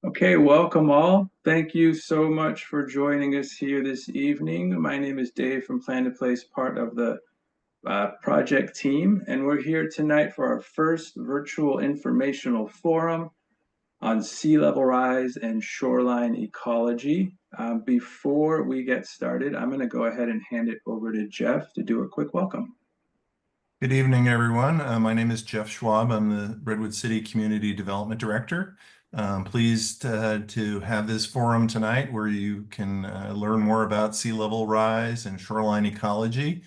Okay, welcome all. Thank you so much for joining us here this evening. My name is Dave from Plan to Place, part of the project team, and we're here tonight for our first virtual informational forum on sea level rise and shoreline ecology. Before we get started, I'm going to go ahead and hand it over to Jeff to do a quick welcome. Good evening, everyone. My name is Jeff Schwab. I'm the Redwood City Community Development Director. Pleased to have this forum tonight where you can learn more about sea level rise and shoreline ecology.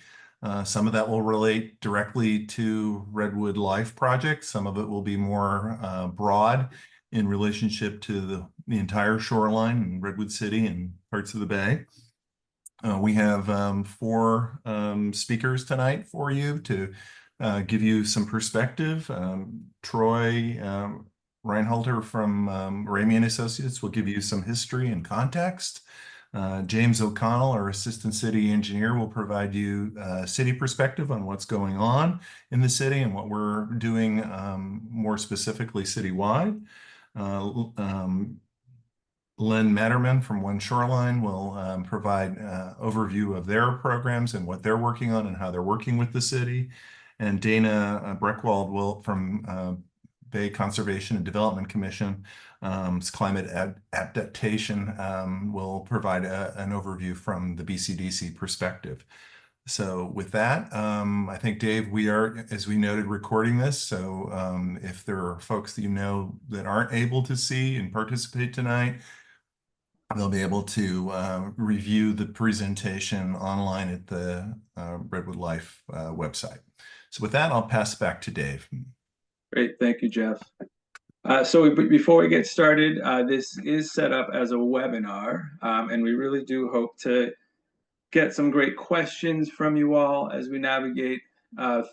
Some of that will relate directly to Redwood Life Project. Some of it will be more broad in relationship to the entire shoreline in Redwood City and parts of the Bay. We have four speakers tonight for you to give you some perspective. Troy Reinhalter from Ramey and Associates will give you some history and context. James O'Connell, our Assistant City Engineer, will provide you city perspective on what's going on in the city and what we're doing more specifically citywide. Len Matterman from One Shoreline will provide overview of their programs and what they're working on and how they're working with the city. And Dana Breckwald will from Bay Conservation and Development Commission, climate adaptation, will provide an overview from the BCDC perspective. So with that, I think, Dave, we are, as we noted, recording this. So if there are folks that you know that aren't able to see and participate tonight, they'll be able to review the presentation online at the Redwood Life website. So with that, I'll pass it back to Dave. Great, thank you, Jeff. Before we get started, this is set up as a webinar, and we really do hope to get some great questions from you all as we navigate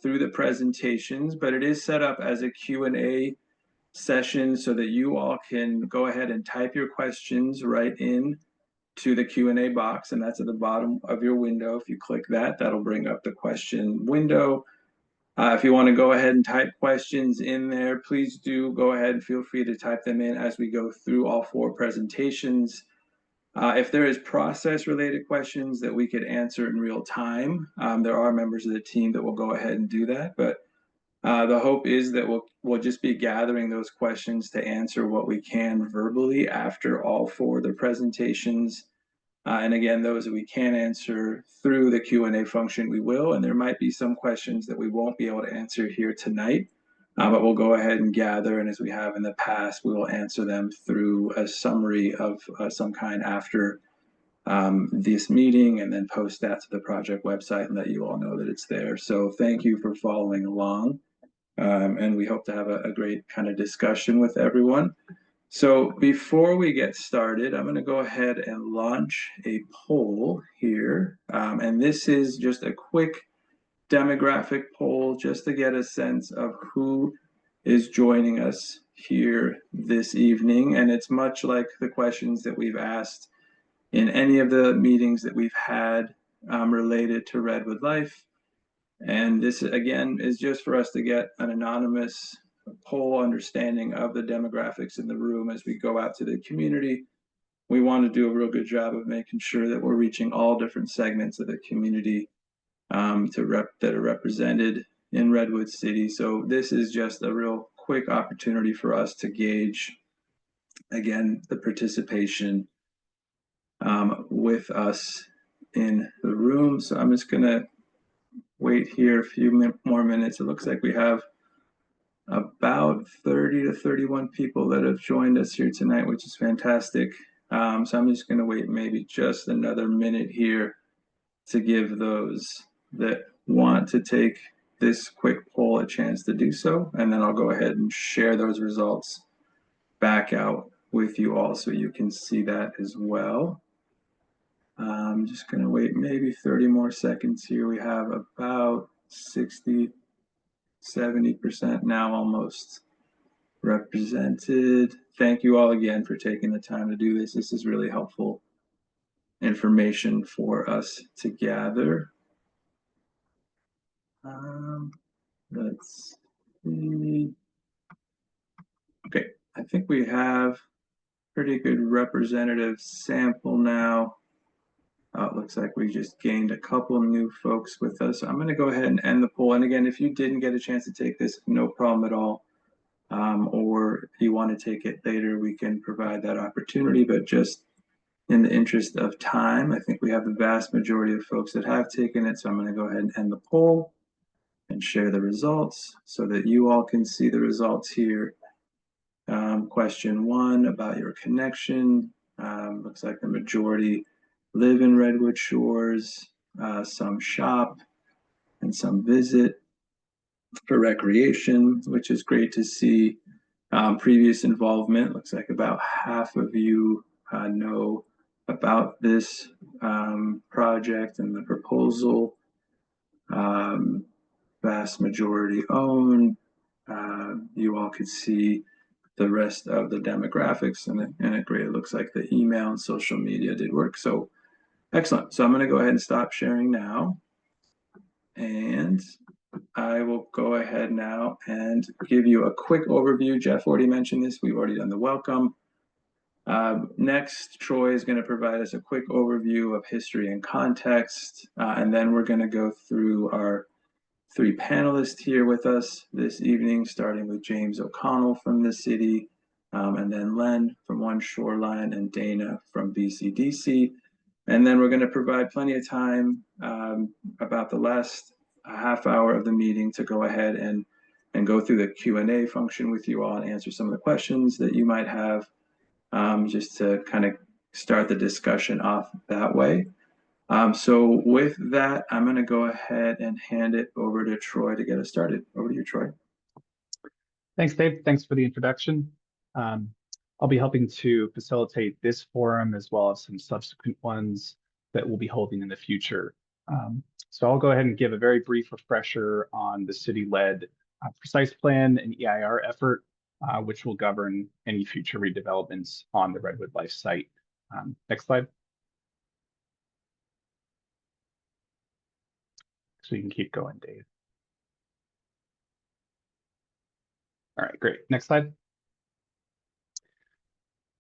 through the presentations, but it is set up as a Q&A session so that you all can go ahead and type your questions right in to the Q&A box, and that's at the bottom of your window. If you click that, that'll bring up the question window. If you want to go ahead and type questions in there, please do go ahead and feel free to type them in as we go through all four presentations. If there is process-related questions that we could answer in real time, there are members of the team that will go ahead and do that. But the hope is that we'll just be gathering those questions to answer what we can verbally after all four of the presentations. And again, those that we can answer through the Q&A function, we will. And there might be some questions that we won't be able to answer here tonight, but we'll go ahead and gather. And as we have in the past, we will answer them through a summary of some kind after this meeting, and then post that to the project website and let you all know that it's there. So thank you for following along. And we hope to have a great kind of discussion with everyone. So before we get started, I'm going to go ahead and launch a poll here. And this is just a quick demographic poll just to get a sense of who is joining us here this evening. And it's much like the questions that we've asked in any of the meetings that we've had related to Redwood Life. And this, again, is just for us to get an anonymous poll understanding of the demographics in the room as we go out to the community. We want to do a real good job of making sure that we're reaching all different segments of the community that are represented in Redwood City. So this is just a real quick opportunity for us to gauge, again, the participation with us in the room. So I'm just going to wait here a few more minutes. It looks like we have about 30 to 31 people that have joined us here tonight, which is fantastic. So I'm just going to wait maybe just another minute here to give those that want to take this quick poll a chance to do so. And then I'll go ahead and share those results back out with you all so you can see that as well. I'm just going to wait maybe 30 more seconds here. We have about 60, 70% now almost represented. Thank you all again for taking the time to do this. This is really helpful information for us to gather. Let's see. Okay, I think we have pretty good representative sample now. It looks like we just gained a couple new folks with us. I'm going to go ahead and end the poll. And again, if you didn't get a chance to take this, no problem at all. Or if you want to take it later, we can provide that opportunity. But just in the interest of time, I think we have the vast majority of folks that have taken it. So I'm going to go ahead and end the poll and share the results so that you all can see the results here. Question 1 about your connection. Looks like the majority live in Redwood Shores, some shop, and some visit for recreation, which is great to see. Previous involvement, looks like about half of you know about this project and the proposal. Vast majority own. You all could see the rest of the demographics, and it looks like the email and social media did work. So excellent. So I'm going to go ahead and stop sharing now. And I will go ahead now and give you a quick overview. Jeff already mentioned this. We've already done the welcome. Next, Troy is going to provide us a quick overview of history and context. And then we're going to go through our 3 panelists here with us this evening, starting with James O'Connell from the city, and then Len from One Shoreline, and Dana from BCDC. And then we're going to provide plenty of time about the last half hour of the meeting to go ahead and go through the Q&A function with you all and answer some of the questions that you might have, just to kind of start the discussion off that way. So with that, I'm going to go ahead and hand it over to Troy to get us started. Over to you, Troy. Thanks, Dave. Thanks for the introduction. I'll be helping to facilitate this forum as well as some subsequent ones that we'll be holding in the future. So I'll go ahead and give a very brief refresher on the city-led precise plan and EIR effort, which will govern any future redevelopments on the Redwood Life site. Next slide. So you can keep going, Dave. All right, great. Next slide.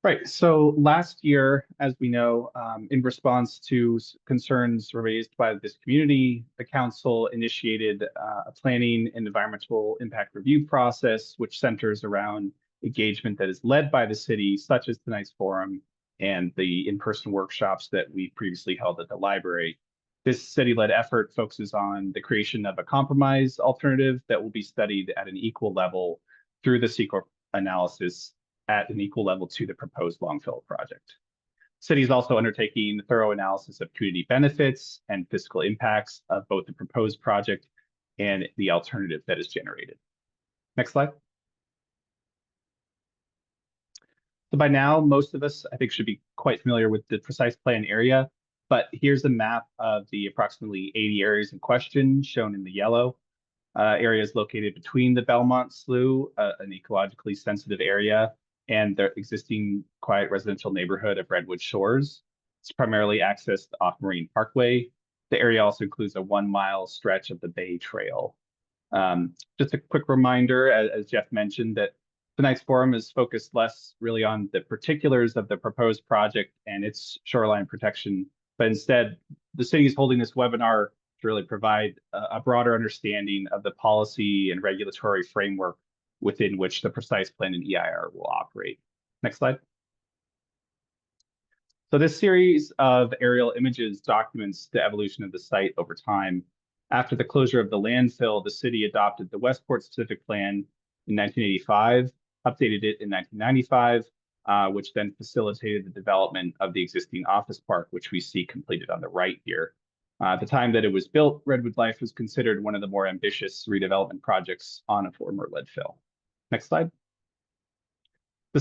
Right, so last year, as we know, in response to concerns raised by this community, the council initiated a planning and environmental impact review process, which centers around engagement that is led by the city, such as tonight's forum and the in-person workshops that we previously held at the library. This city-led effort focuses on the creation of a compromise alternative that will be studied at an equal level through the C-Corp analysis at an equal level to the proposed Longfellow project. City is also undertaking thorough analysis of community benefits and fiscal impacts of both the proposed project and the alternative that is generated. Next slide. So by now, most of us, I think, should be quite familiar with the precise plan area, but here's a map of the approximately 80 areas in question shown in the yellow. Areas located between the Belmont Slough, an ecologically sensitive area, and the existing quiet residential neighborhood of Redwood Shores. It's primarily accessed off Marine Parkway. The area also includes a 1-mile stretch of the Bay Trail. Just a quick reminder, as Jeff mentioned, that tonight's forum is focused less really on the particulars of the proposed project and its shoreline protection, but instead the city is holding this webinar to really provide a broader understanding of the policy and regulatory framework within which the precise plan and EIR will operate. Next slide. So this series of aerial images documents the evolution of the site over time. After the closure of the landfill, the city adopted the Westport Specific Plan in 1985, updated it in 1995, which then facilitated the development of the existing office park, which we see completed on the right here. At the time that it was built, Redwood Life was considered one of the more ambitious redevelopment projects on a former landfill. Next slide. The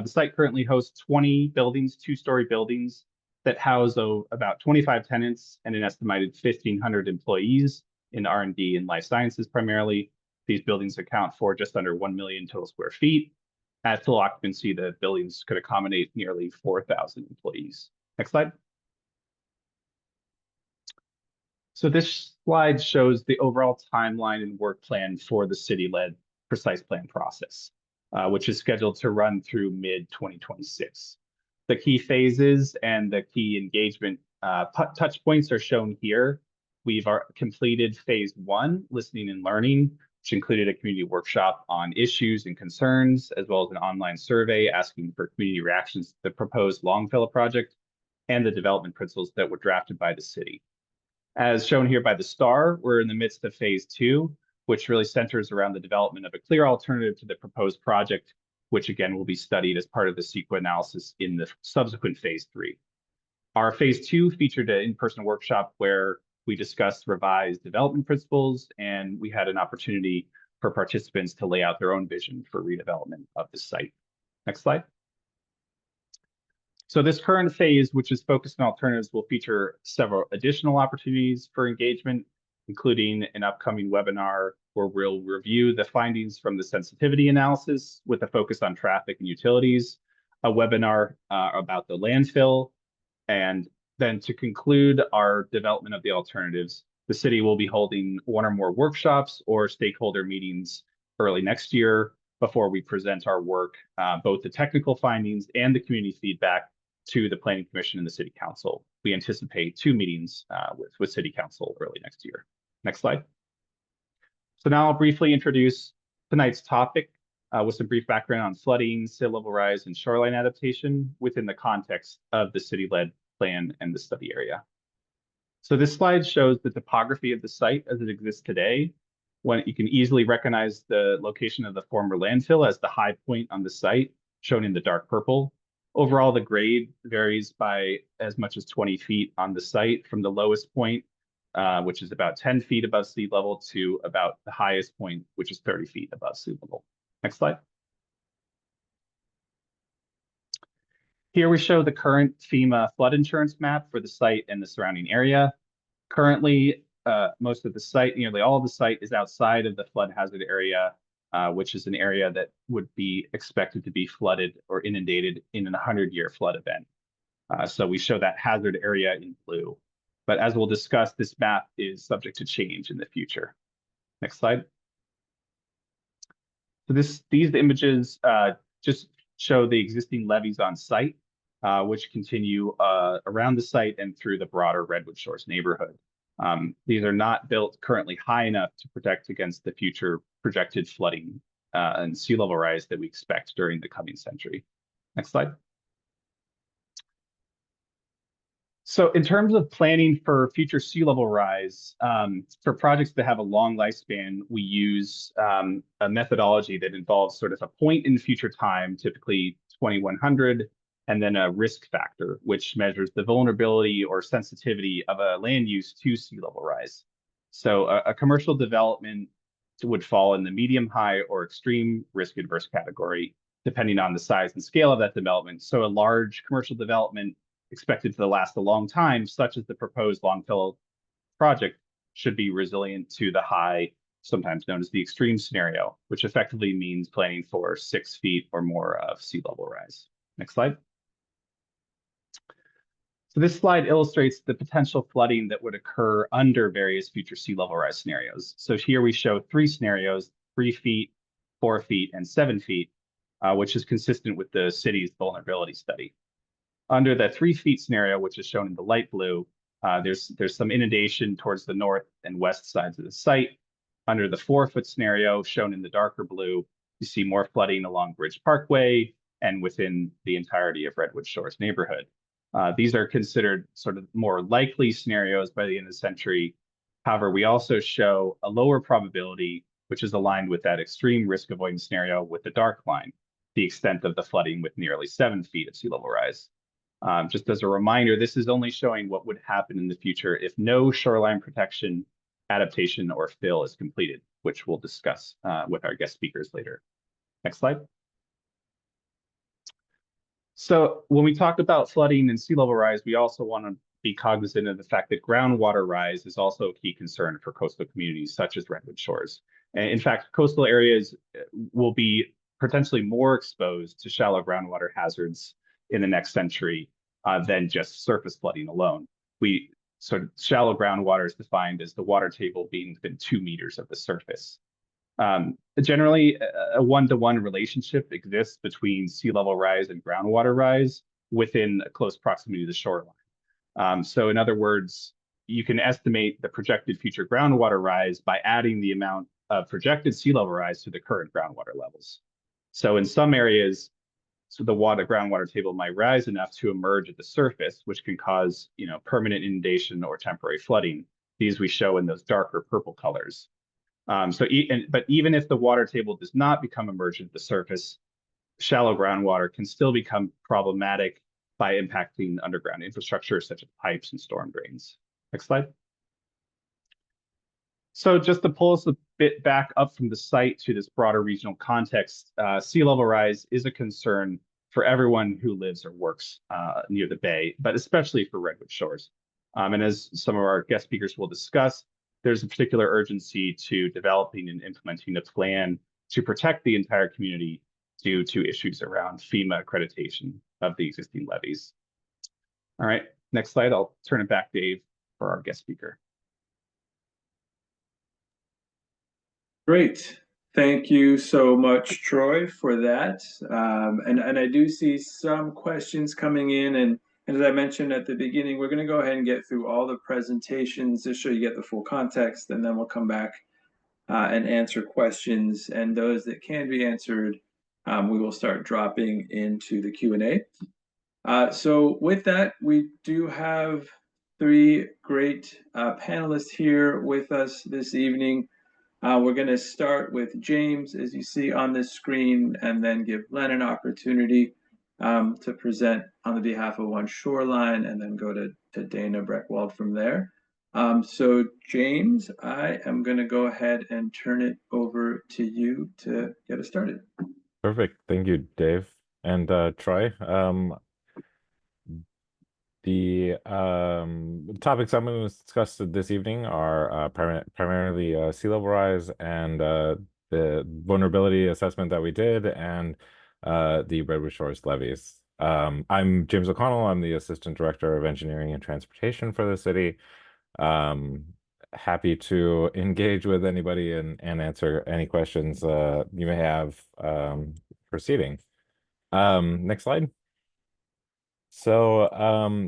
site currently hosts 20 buildings, 2-story buildings that house about 25 tenants and an estimated 1,500 employees in R&D and life sciences primarily. These buildings account for just under 1 million total square feet. At full occupancy, the buildings could accommodate nearly 4,000 employees. Next slide. So this slide shows the overall timeline and work plan for the city-led precise plan process. which is scheduled to run through mid-2026. The key phases and the key engagement touch points are shown here. We've completed phase 1, listening and learning, which included a community workshop on issues and concerns, as well as an online survey asking for community reactions to the proposed Longfellow project and the development principles that were drafted by the city. As shown here by the star, we're in the midst of phase 2, which really centers around the development of a clear alternative to the proposed project, which again will be studied as part of the CEQA analysis in the subsequent phase 3. Our phase 2 featured an in-person workshop where we discussed revised development principles, and we had an opportunity for participants to lay out their own vision for redevelopment of the site. Next slide. So this current phase, which is focused on alternatives, will feature several additional opportunities for engagement, including an upcoming webinar where we'll review the findings from the sensitivity analysis with a focus on traffic and utilities, a webinar about the landfill, and then to conclude our development of the alternatives, the city will be holding one or more workshops or stakeholder meetings early next year before we present our work, both the technical findings and the community feedback to the Planning Commission and the City Council. We anticipate 2 meetings with City Council early next year. Next slide. So now I'll briefly introduce tonight's topic with some brief background on flooding, sea level rise, and shoreline adaptation within the context of the city-led plan and the study area. So this slide shows the topography of the site as it exists today. When you can easily recognize the location of the former landfill as the high point on the site, shown in the dark purple. Overall, the grade varies by as much as 20 feet on the site from the lowest point, which is about 10 feet above sea level, to about the highest point, which is 30 feet above sea level. Next slide. Here we show the current FEMA flood insurance map for the site and the surrounding area. Currently, most of the site, nearly all of the site, is outside of the flood hazard area, which is an area that would be expected to be flooded or inundated in a 100-year flood event. So we show that hazard area in blue. But as we'll discuss, this map is subject to change in the future. Next slide. So these images just show the existing levees on site, which continue around the site and through the broader Redwood Shores neighborhood. These are not built currently high enough to protect against the future projected flooding and sea level rise that we expect during the coming century. Next slide. So in terms of planning for future sea level rise, for projects that have a long lifespan, we use a methodology that involves sort of a point in future time, typically 2100, and then a risk factor, which measures the vulnerability or sensitivity of a land use to sea level rise. So a commercial development would fall in the medium, high, or extreme risk adverse category, depending on the size and scale of that development. So a large commercial development expected to last a long time, such as the proposed Longfellow project, should be resilient to the high, sometimes known as the extreme scenario, which effectively means planning for 6 feet or more of sea level rise. Next slide. So this slide illustrates the potential flooding that would occur under various future sea level rise scenarios. So here we show 3 scenarios, 3 feet, 4 feet, and 7 feet, which is consistent with the city's vulnerability study. Under the 3 feet scenario, which is shown in the light blue, there's some inundation towards the north and west sides of the site. Under the 4 foot scenario, shown in the darker blue, you see more flooding along Bridge Parkway and within the entirety of Redwood Shores neighborhood. These are considered sort of more likely scenarios by the end of the century. However, we also show a lower probability, which is aligned with that extreme risk avoidance scenario with the dark line, the extent of the flooding with nearly 7 feet of sea level rise. Just as a reminder, this is only showing what would happen in the future if no shoreline protection, adaptation, or fill is completed, which we'll discuss with our guest speakers later. Next slide. So when we talk about flooding and sea level rise, we also want to be cognizant of the fact that groundwater rise is also a key concern for coastal communities such as Redwood Shores. And in fact, coastal areas will be potentially more exposed to shallow groundwater hazards in the next century than just surface flooding alone. Sort of shallow groundwater is defined as the water table being within 2 meters of the surface. Generally, a one-to-one relationship exists between sea level rise and groundwater rise within a close proximity to the shoreline. So in other words, you can estimate the projected future groundwater rise by adding the amount of projected sea level rise to the current groundwater levels. So in some areas, the groundwater table might rise enough to emerge at the surface, which can cause, permanent inundation or temporary flooding. These we show in those darker purple colors. But even if the water table does not become emergent at the surface, shallow groundwater can still become problematic by impacting underground infrastructure such as pipes and storm drains. Next slide. So just to pull us a bit back up from the site to this broader regional context, sea level rise is a concern for everyone who lives or works near the bay, but especially for Redwood Shores. And as some of our guest speakers will discuss, there's a particular urgency to developing and implementing a plan to protect the entire community due to issues around FEMA accreditation of the existing levees. All right, next slide. I'll turn it back, Dave, for our guest speaker. Great. Thank you so much, Troy, for that. And I do see some questions coming in. And as I mentioned at the beginning, we're going to go ahead and get through all the presentations to show you get the full context, and then we'll come back and answer questions. And those that can be answered, we will start dropping into the Q&A. So with that, we do have three great panelists here with us this evening. We're going to start with James, as you see on this screen, and then give Len an opportunity to present on the behalf of One Shoreline, and then go to Dana Breckwald from there. So James, I am going to go ahead and turn it over to you to get us started. Perfect. Thank you, Dave. And Troy. The topics I'm going to discuss this evening are primarily sea level rise and the vulnerability assessment that we did, and the Redwood Shores levees. I'm James O'Connell. I'm the Assistant Director of Engineering and Transportation for the city. Happy to engage with anybody and answer any questions you may have proceeding. Next slide. So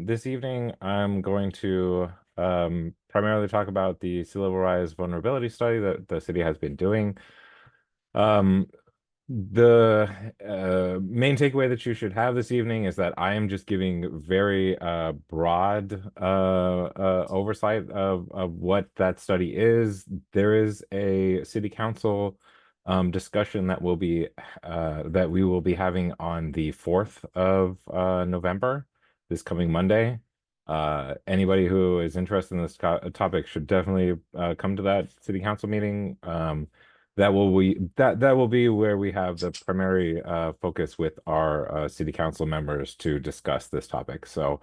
this evening, I'm going to primarily talk about the sea level rise vulnerability study that the city has been doing. The main takeaway that you should have this evening is that I am just giving very broad oversight of what that study is. There is a city council discussion that will be that we will be having on the 4th of November, this coming Monday. Anybody who is interested in this topic should definitely come to that city council meeting. That will be where we have the primary focus with our city council members to discuss this topic. So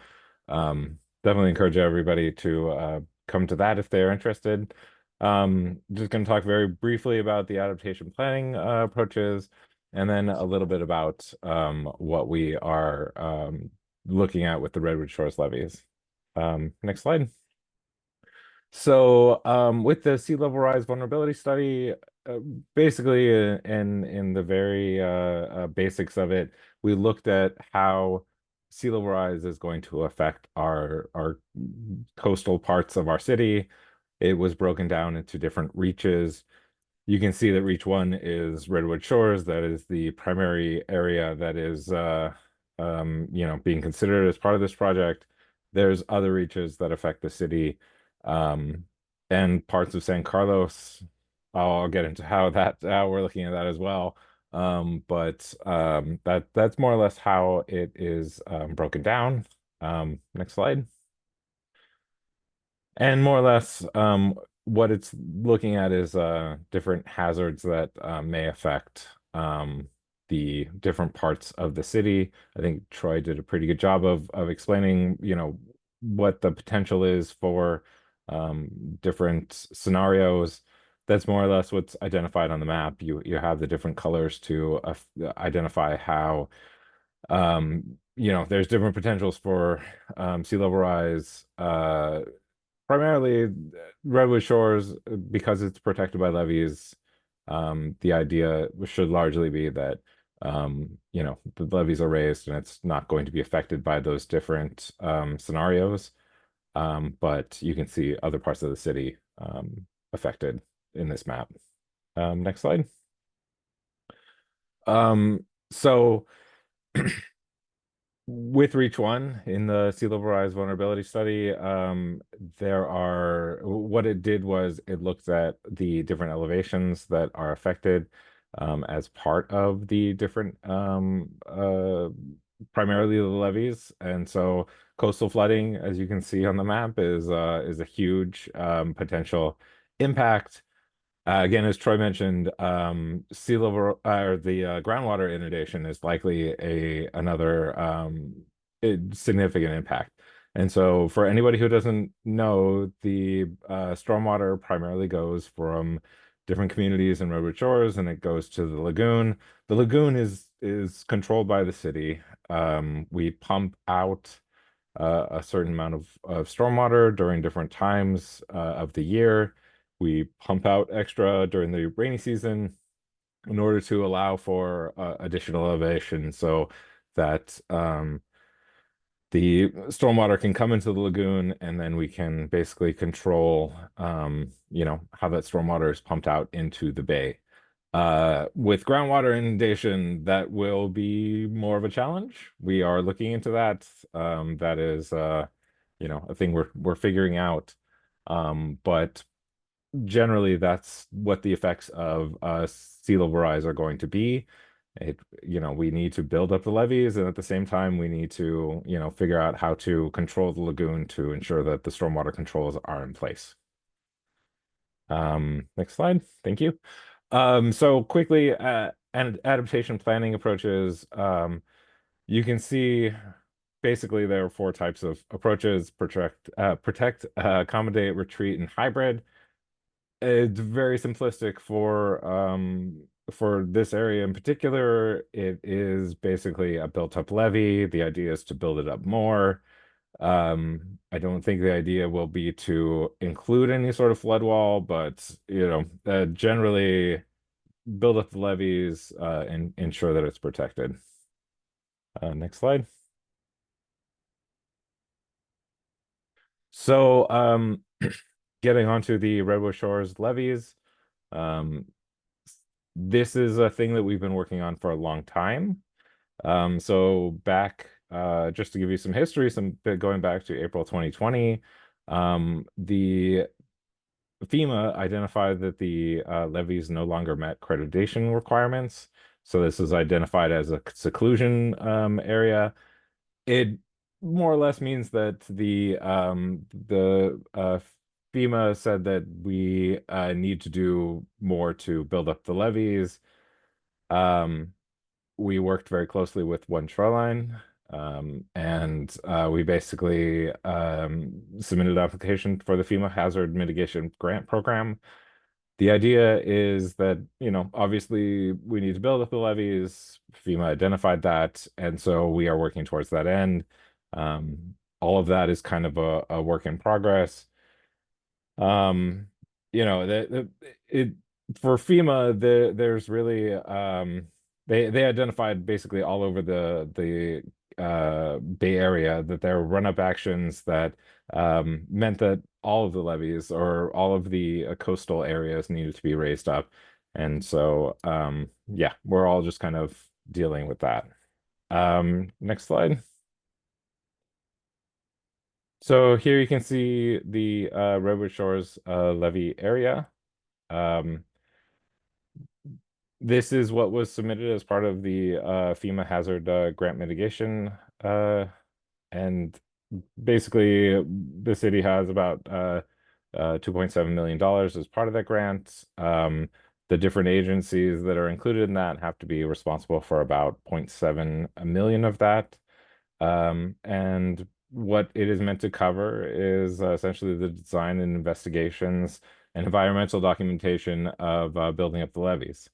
definitely encourage everybody to come to that if they're interested. Just going to talk very briefly about the adaptation planning approaches, and then a little bit about what we are looking at with the Redwood Shores levees. Next slide. So with the sea level rise vulnerability study, basically in the very basics of it, we looked at how sea level rise is going to affect our coastal parts of our city. It was broken down into different reaches. You can see that reach 1 is Redwood Shores. That is the primary area that is being considered as part of this project. There's other reaches that affect the city, and parts of San Carlos. I'll get into how we're looking at that as well. But that's more or less how it is broken down. Next slide. And more or less, what it's looking at is different hazards that may affect the different parts of the city. I think Troy did a pretty good job of explaining, what the potential is for different scenarios. That's more or less what's identified on the map. You have the different colors to identify how there's different potentials for sea level rise. Primarily Redwood Shores, because it's protected by levees, The idea should largely be that the levees are raised and it's not going to be affected by those different scenarios. But you can see other parts of the city affected in this map. Next slide. So with Reach 1 in the sea level rise vulnerability study, what it did was it looked at the different elevations that are affected as part of the different primarily the levees. And so coastal flooding, as you can see on the map, is a huge potential impact. Again, as Troy mentioned, sea level or the groundwater inundation is likely another significant impact. And so, for anybody who doesn't know, the stormwater primarily goes from different communities in Redwood Shores, and it goes to the lagoon. The lagoon is controlled by the city. We pump out a certain amount of stormwater during different times of the year. We pump out extra during the rainy season in order to allow for additional elevation so that the stormwater can come into the lagoon, and then we can basically control how that stormwater is pumped out into the bay. With groundwater inundation, that will be more of a challenge. We are looking into that. That is a thing we're figuring out. But generally that's what the effects of sea level rise are going to be. We need to build up the levees, and at the same time we need to figure out how to control the lagoon to ensure that the stormwater controls are in place. Next slide. Thank you. So quickly, and adaptation planning approaches. You can see basically there are 4 types of approaches: protect, accommodate, retreat, and hybrid. It's very simplistic for this area in particular. It is basically a built-up levee. The idea is to build it up more. I don't think the idea will be to include any sort of flood wall, but generally build up the levees and ensure that it's protected. Next slide. So getting onto the Redwood Shores levees, this is a thing that we've been working on for a long time. So back, just to give you some history, going back to April 2020, the FEMA identified that the levees no longer met accreditation requirements. So this is identified as a seclusion area. It more or less means that the FEMA said that we need to do more to build up the levees. We worked very closely with One Shoreline, and we basically submitted an application for the FEMA Hazard Mitigation Grant Program. The idea is that, obviously we need to build up the levees. FEMA identified that, and so we are working towards that end. All of that is kind of a work in progress. For FEMA, there's really they identified basically all over the Bay Area that there were run-up actions that meant that all of the levees or all of the coastal areas needed to be raised up. And so, yeah, we're all just kind of dealing with that. Next slide. So here you can see the Redwood Shores levee area. This is what was submitted as part of the FEMA Hazard Grant Mitigation. And basically, the city has about $2.7 million as part of that grant. The different agencies that are included in that have to be responsible for about 0.7 million of that. And what it is meant to cover is essentially the design and investigations and environmental documentation of building up the levees.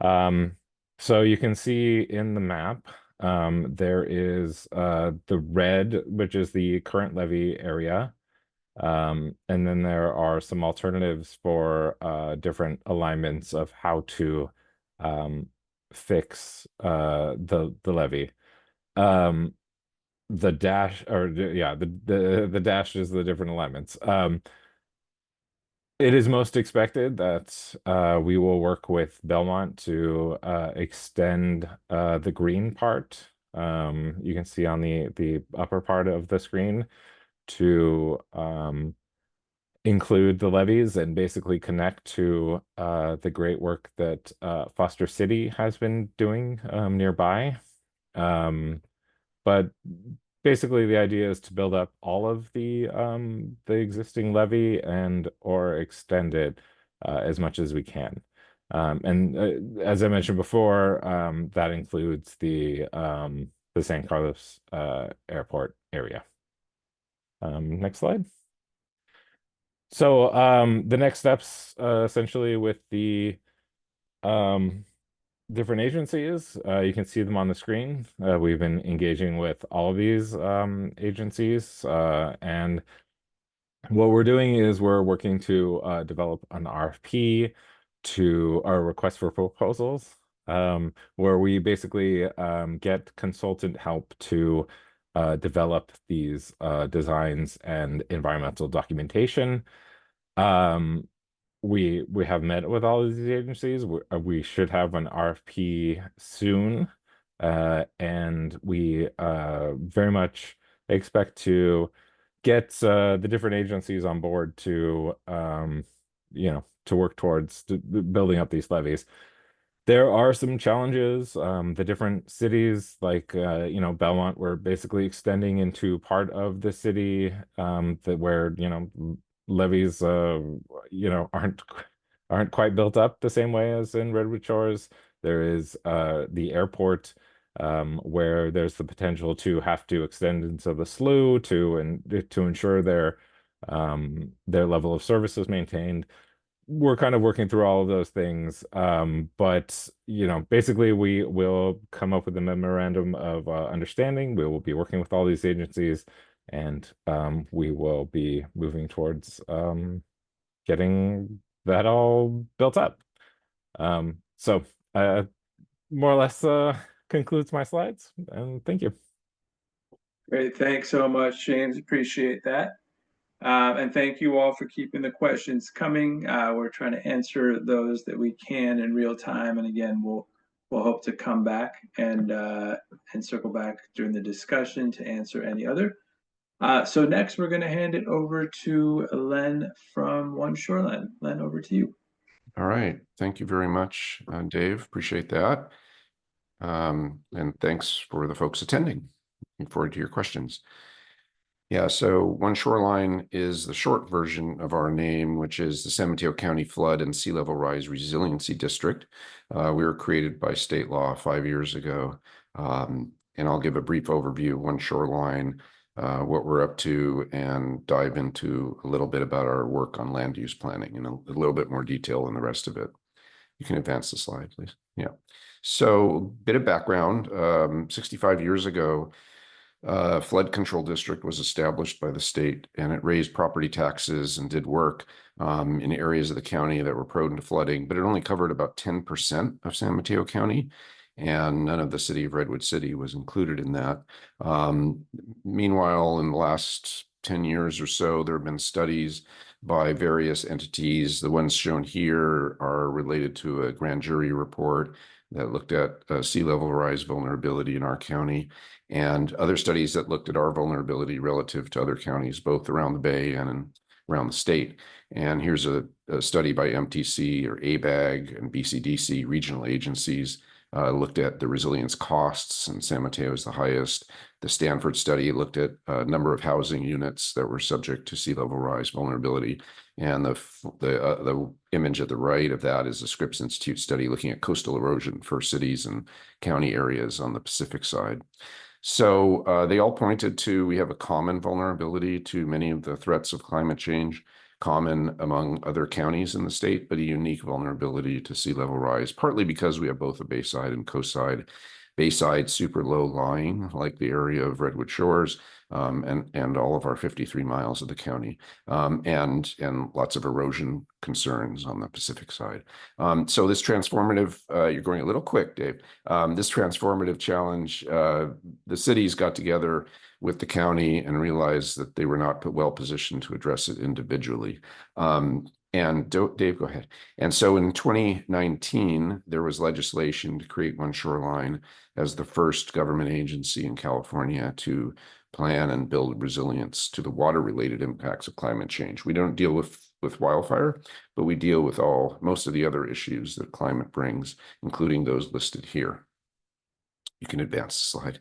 So you can see in the map, there is the red, which is the current levee area. And then there are some alternatives for different alignments of how to fix the levee. The dash, or yeah, the dash is the different alignments. It is most expected that we will work with Belmont to extend the green part. You can see on the upper part of the screen to include the levees and basically connect to the great work that Foster City has been doing nearby. But basically the idea is to build up all of the existing levee and or extend it as much as we can. And as I mentioned before, that includes the San Carlos airport area. Next slide. So the next steps essentially with the different agencies, you can see them on the screen. We've been engaging with all of these agencies, and what we're doing is we're working to develop an RFP to our request for proposals, where we basically get consultant help to develop these designs and environmental documentation. We have met with all of these agencies. We should have an RFP soon, and we very much expect to get the different agencies on board to to work towards building up these levees. There are some challenges. The different cities, like Belmont, we're basically extending into part of the city where levees aren't quite built up the same way as in Redwood Shores. There is the airport where there's the potential to have to extend into the slough to ensure their level of service is maintained. We're kind of working through all of those things, but basically we will come up with a memorandum of understanding. We will be working with all these agencies, and we will be moving towards getting that all built up. So more or less concludes my slides, and thank you. Great, thanks so much, James. Appreciate that. And thank you all for keeping the questions coming. We're trying to answer those that we can in real time, and again, we'll hope to come back and circle back during the discussion to answer any other. So next, we're going to hand it over to Len from One Shoreline. Len, over to you. All right. Thank you very much, Dave. Appreciate that. And thanks for the folks attending. Looking forward to your questions. Yeah, so One Shoreline is the short version of our name, which is the San Mateo County Flood and Sea Level Rise Resiliency District. We were created by state law 5 years ago. And I'll give a brief overview of One Shoreline, what we're up to, and dive into a little bit about our work on land use planning in a little bit more detail than the rest of it. You can advance the slide, please. Yeah. So, bit of background. 65 years ago, flood control district was established by the state, and it raised property taxes and did work in areas of the county that were prone to flooding, but it only covered about 10% of San Mateo County, and none of the city of Redwood City was included in that. Meanwhile, in the last 10 years or so, there have been studies by various entities. The ones shown here are related to a grand jury report that looked at sea level rise vulnerability in our county, and other studies that looked at our vulnerability relative to other counties, both around the Bay and around the state. And here's a study by MTC or ABAG and BCDC regional agencies looked at the resilience costs, and San Mateo is the highest. The Stanford study looked at a number of housing units that were subject to sea level rise vulnerability. And the image at the right of that is a Scripps Institute study looking at coastal erosion for cities and county areas on the Pacific side. So they all pointed to, we have a common vulnerability to many of the threats of climate change, common among other counties in the state, but a unique vulnerability to sea level rise, partly because we have both a bayside and coastside. Bayside super low lying, like the area of Redwood Shores, and all of our 53 miles of the county, and lots of erosion concerns on the Pacific side. So this transformative, you're going a little quick, Dave. This transformative challenge, the cities got together with the county and realized that they were not well positioned to address it individually. And Dave, go ahead. And so in 2019, there was legislation to create One Shoreline as the first government agency in California to plan and build resilience to the water-related impacts of climate change. We don't deal with wildfire, but we deal with most of the other issues that climate brings, including those listed here. You can advance the slide.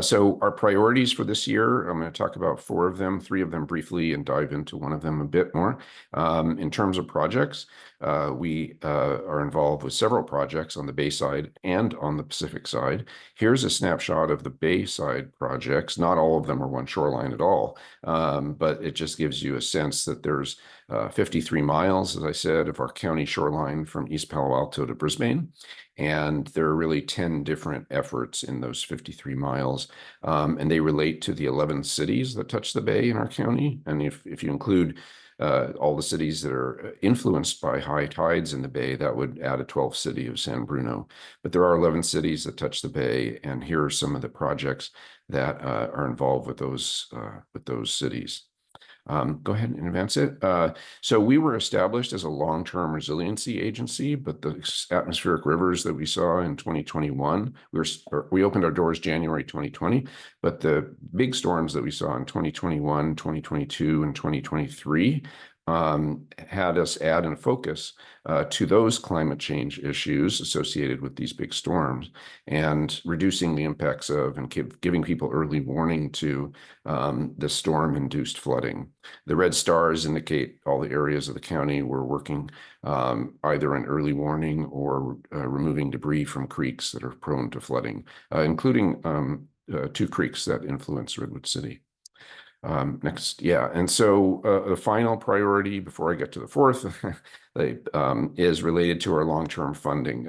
So our priorities for this year, I'm going to talk about 4 of them, 3 of them briefly, and dive into one of them a bit more. In terms of projects, we are involved with several projects on the Bayside and on the Pacific side. Here's a snapshot of the Bayside projects. Not all of them are One Shoreline at all, but it just gives you a sense that there's 53 miles, as I said, of our county shoreline from East Palo Alto to Brisbane. And there are really 10 different efforts in those 53 miles. And they relate to the 11 cities that touch the bay in our county. And if you include all the cities that are influenced by high tides in the bay, that would add a 12th city of San Bruno. But there are 11 cities that touch the bay. And here are some of the projects that are involved with those cities. Go ahead and advance it. So we were established as a long-term resiliency agency, but the atmospheric rivers that we saw in 2021, we opened our doors January 2020, but the big storms that we saw in 2021, 2022, and 2023 had us add and focus to those climate change issues associated with these big storms and reducing the impacts of and giving people early warning to the storm-induced flooding. The red stars indicate all the areas of the county we're working either in early warning or removing debris from creeks that are prone to flooding, including 2 creeks that influence Redwood City. Next, yeah. And so the final priority before I get to the 4th is related to our long-term funding.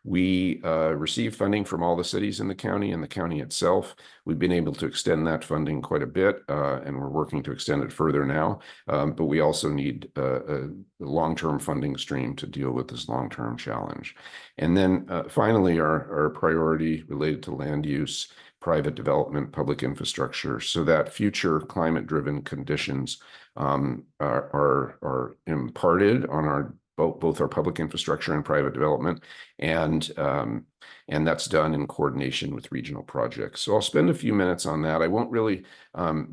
We receive funding from all the cities in the county and the county itself. We've been able to extend that funding quite a bit, and we're working to extend it further now. But we also need a long-term funding stream to deal with this long-term challenge. And then finally, our priority related to land use, private development, public infrastructure, so that future climate-driven conditions are imparted on both our public infrastructure and private development, and that's done in coordination with regional projects. So I'll spend a few minutes on that. I won't really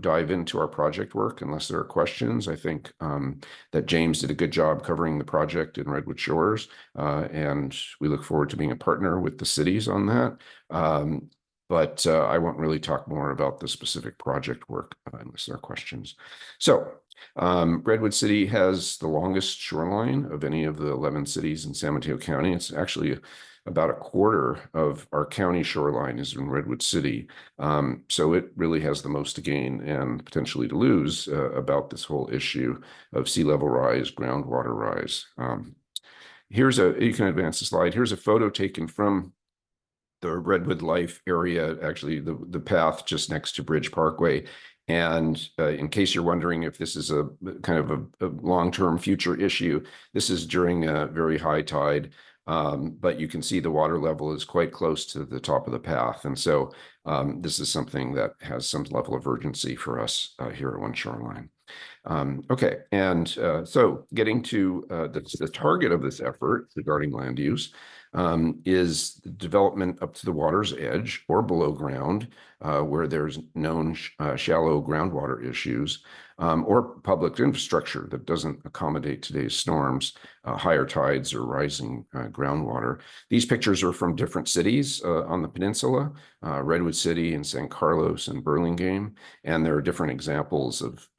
dive into our project work unless there are questions. I think that James did a good job covering the project in Redwood Shores, and we look forward to being a partner with the cities on that. But I won't really talk more about the specific project work unless there are questions. So Redwood City has the longest shoreline of any of the 11 cities in San Mateo County. It's actually about a quarter of our county shoreline is in Redwood City. So it really has the most to gain and potentially to lose about this whole issue of sea level rise, groundwater rise. You can advance the slide. Here's a photo taken from the Redwood Life area, actually the path just next to Bridge Parkway. And in case you're wondering if this is a kind of a long-term future issue, this is during a very high tide, but you can see the water level is quite close to the top of the path. And so this is something that has some level of urgency for us here at One Shoreline. Okay, and so getting to the target of this effort regarding land use is the development up to the water's edge or below ground where there's known shallow groundwater issues, or public infrastructure that doesn't accommodate today's storms, higher tides or rising groundwater. These pictures are from different cities on the peninsula, Redwood City and San Carlos and Burlingame, and there are different examples of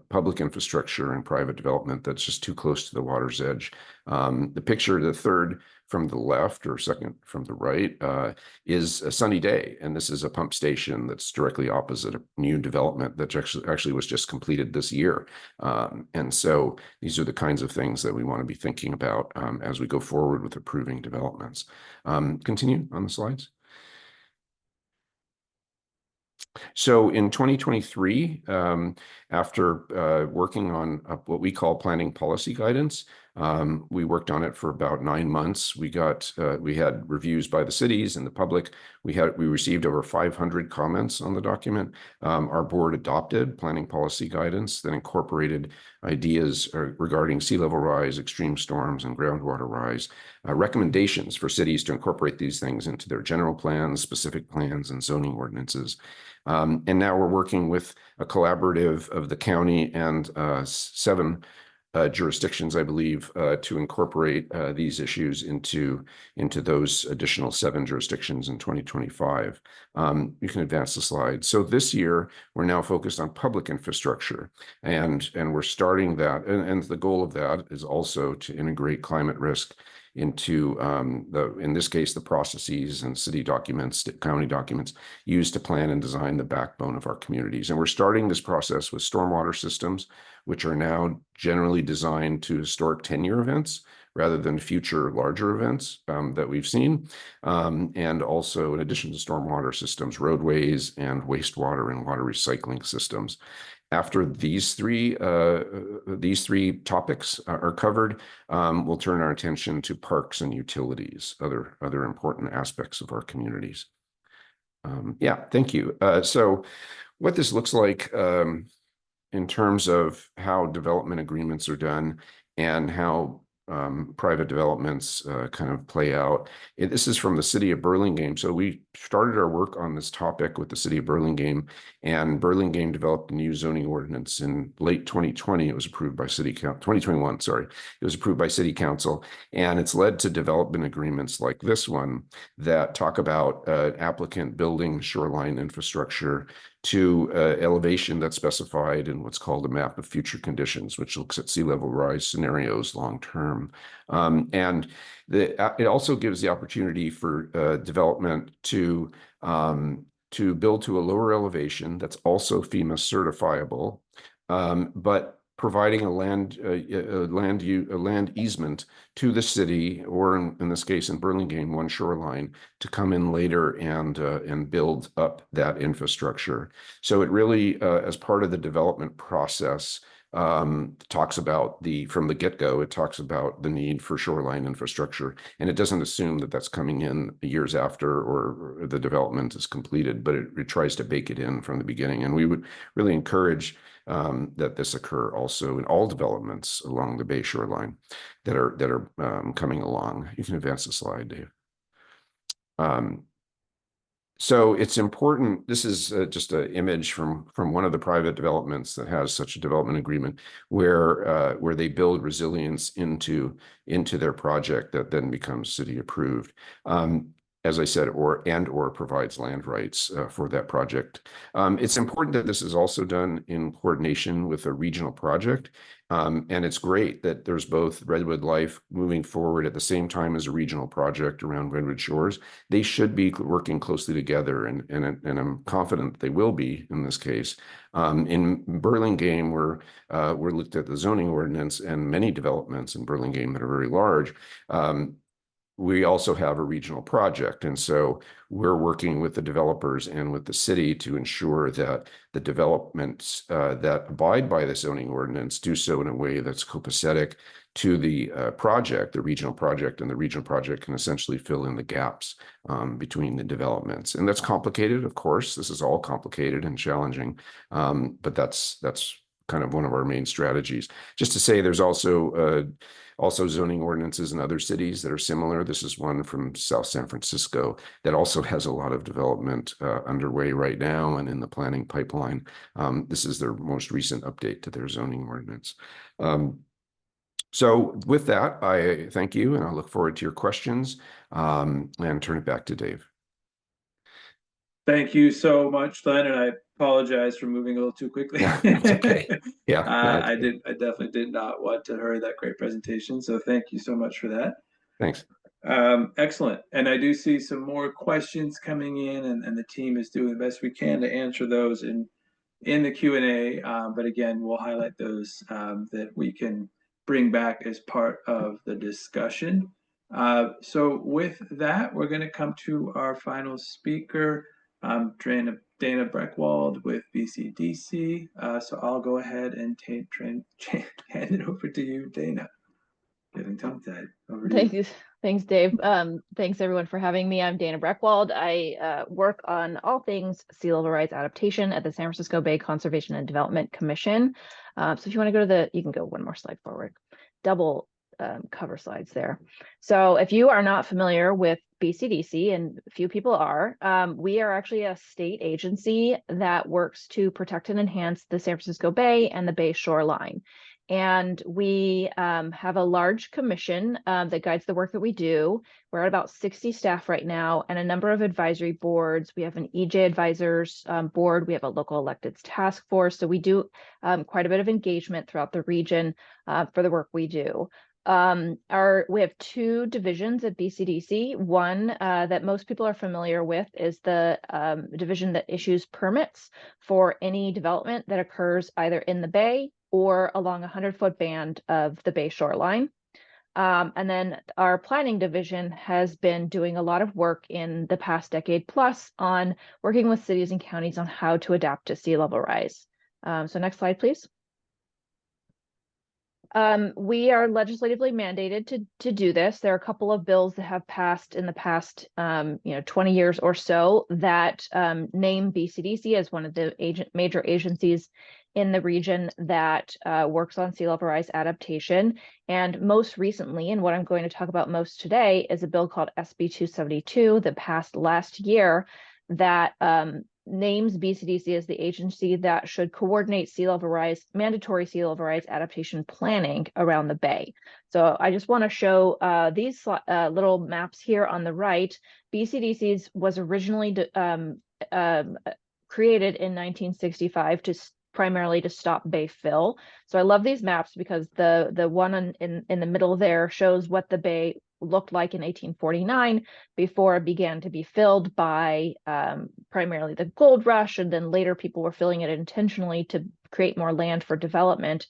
public infrastructure and private development that's just too close to the water's edge. The picture, the third from the left or second from the right, is a sunny day, and this is a pump station that's directly opposite a new development that actually was just completed this year. And so these are the kinds of things that we want to be thinking about as we go forward with approving developments. Continue on the slides. So in 2023, after working on what we call planning policy guidance, we worked on it for about 9 months. We had reviews by the cities and the public. We received over 500 comments on the document. Our board adopted planning policy guidance that incorporated ideas regarding sea level rise, extreme storms, and groundwater rise, recommendations for cities to incorporate these things into their general plans, specific plans, and zoning ordinances. And now we're working with a collaborative of the county and 7 jurisdictions, I believe, to incorporate these issues into those additional 7 jurisdictions in 2025. You can advance the slide. So this year, we're now focused on public infrastructure, and we're starting that. And the goal of that is also to integrate climate risk into in this case, the processes and city documents, county documents used to plan and design the backbone of our communities. And we're starting this process with stormwater systems, which are now generally designed to historic 10-year events rather than future larger events that we've seen. And also, in addition to stormwater systems, roadways and wastewater and water recycling systems. After these three topics are covered, we'll turn our attention to parks and utilities, other important aspects of our communities. Yeah, thank you. So what this looks like in terms of how development agreements are done and how private developments kind of play out. This is from the city of Burlingame. So we started our work on this topic with the city of Burlingame, and Burlingame developed a new zoning ordinance in late 2020. It was approved by city council, 2021, sorry. It was approved by city council, and it's led to development agreements like this one that talk about applicant building shoreline infrastructure to elevation that's specified in what's called a map of future conditions, which looks at sea level rise scenarios long term. And it also gives the opportunity for development to build to a lower elevation that's also FEMA certifiable, but providing a land easement to the city, or in this case in Burlingame, one shoreline, to come in later and build up that infrastructure. So it really, as part of the development process, talks about from the get-go, it talks about the need for shoreline infrastructure, and it doesn't assume that that's coming in years after or the development is completed, but it tries to bake it in from the beginning. And we would really encourage that this occur also in all developments along the Bay shoreline that are coming along. You can advance the slide, Dave. So it's important. This is just an image from one of the private developments that has such a development agreement where they build resilience into their project that then becomes city approved. As I said, or provides land rights for that project. It's important that this is also done in coordination with a regional project. And it's great that there's both Redwood Life moving forward at the same time as a regional project around Redwood Shores. They should be working closely together, and I'm confident they will be in this case. In Burlingame, we're looked at the zoning ordinance, and many developments in Burlingame that are very large. We also have a regional project. And so we're working with the developers and with the city to ensure that the developments that abide by the zoning ordinance do so in a way that's copacetic to the project, the regional project, and the regional project can essentially fill in the gaps between the developments. And that's complicated, of course. This is all complicated and challenging, but that's kind of one of our main strategies. Just to say, there's also zoning ordinances in other cities that are similar. This is one from South San Francisco that also has a lot of development underway right now and in the planning pipeline. This is their most recent update to their zoning ordinance. So with that, I thank you, and I look forward to your questions and turn it back to Dave. Thank you so much, Glenn, and I apologize for moving a little too quickly. It's okay. Yeah, I definitely did not want to hurry that great presentation. So thank you so much for that. Thanks. Excellent. And I do see some more questions coming in, and the team is doing the best we can to answer those in the Q&A. But again, we'll highlight those that we can bring back as part of the discussion. So with that, we're going to come to our final speaker. I'm trying to Dana Breckwald with BCDC. So I'll go ahead and hand it over to you, Dana. Getting tongue-tied. Over to you. Thanks, Dave. Thanks everyone for having me. I'm Dana Breckwald. I work on all things sea level rise adaptation at the San Francisco Bay Conservation and Development Commission. So if you want to go to you can go one more slide forward. Double cover slides there. So if you are not familiar with BCDC, and few people are, we are actually a state agency that works to protect and enhance the San Francisco Bay and the Bay shoreline. And we have a large commission that guides the work that we do. We're at about 60 staff right now and a number of advisory boards. We have an EJ advisors board. We have a local electeds task force. So we do quite a bit of engagement throughout the region for the work we do. We have two divisions at BCDC. One that most people are familiar with is the division that issues permits for any development that occurs either in the Bay or along a 100-foot band of the Bay shoreline. And then our planning division has been doing a lot of work in the past decade plus on working with cities and counties on how to adapt to sea level rise. So next slide, please. We are legislatively mandated to do this. There are a couple of bills that have passed in the past 20 years or so that name BCDC as one of the major agencies in the region that works on sea level rise adaptation. And most recently, and what I'm going to talk about most today, is a bill called SB 272 that passed last year that names BCDC as the agency that should coordinate sea level rise, mandatory sea level rise adaptation planning around the Bay. So I just want to show these little maps here on the right. BCDC's was originally created in 1965 primarily to stop Bay fill. So I love these maps because the one in the middle there shows what the Bay looked like in 1849 before it began to be filled by primarily the gold rush, and then later people were filling it intentionally to create more land for development.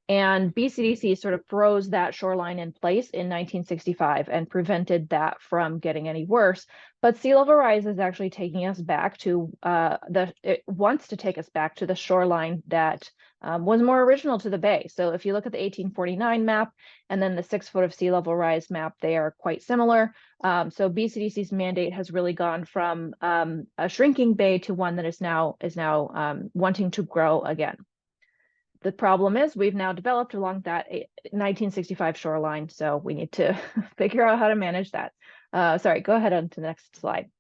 And BCDC sort of froze that shoreline in place in 1965 and prevented that from getting any worse. But sea level rise is actually taking us back to it wants to take us back to the shoreline that was more original to the Bay. So if you look at the 1849 map and then the 6 foot of sea level rise map, they are quite similar. So BCDC's mandate has really gone from a shrinking Bay to one that is now wanting to grow again. The problem is we've now developed along that 1965 shoreline, so we need to figure out how to manage that. Sorry, go ahead on to the next slide.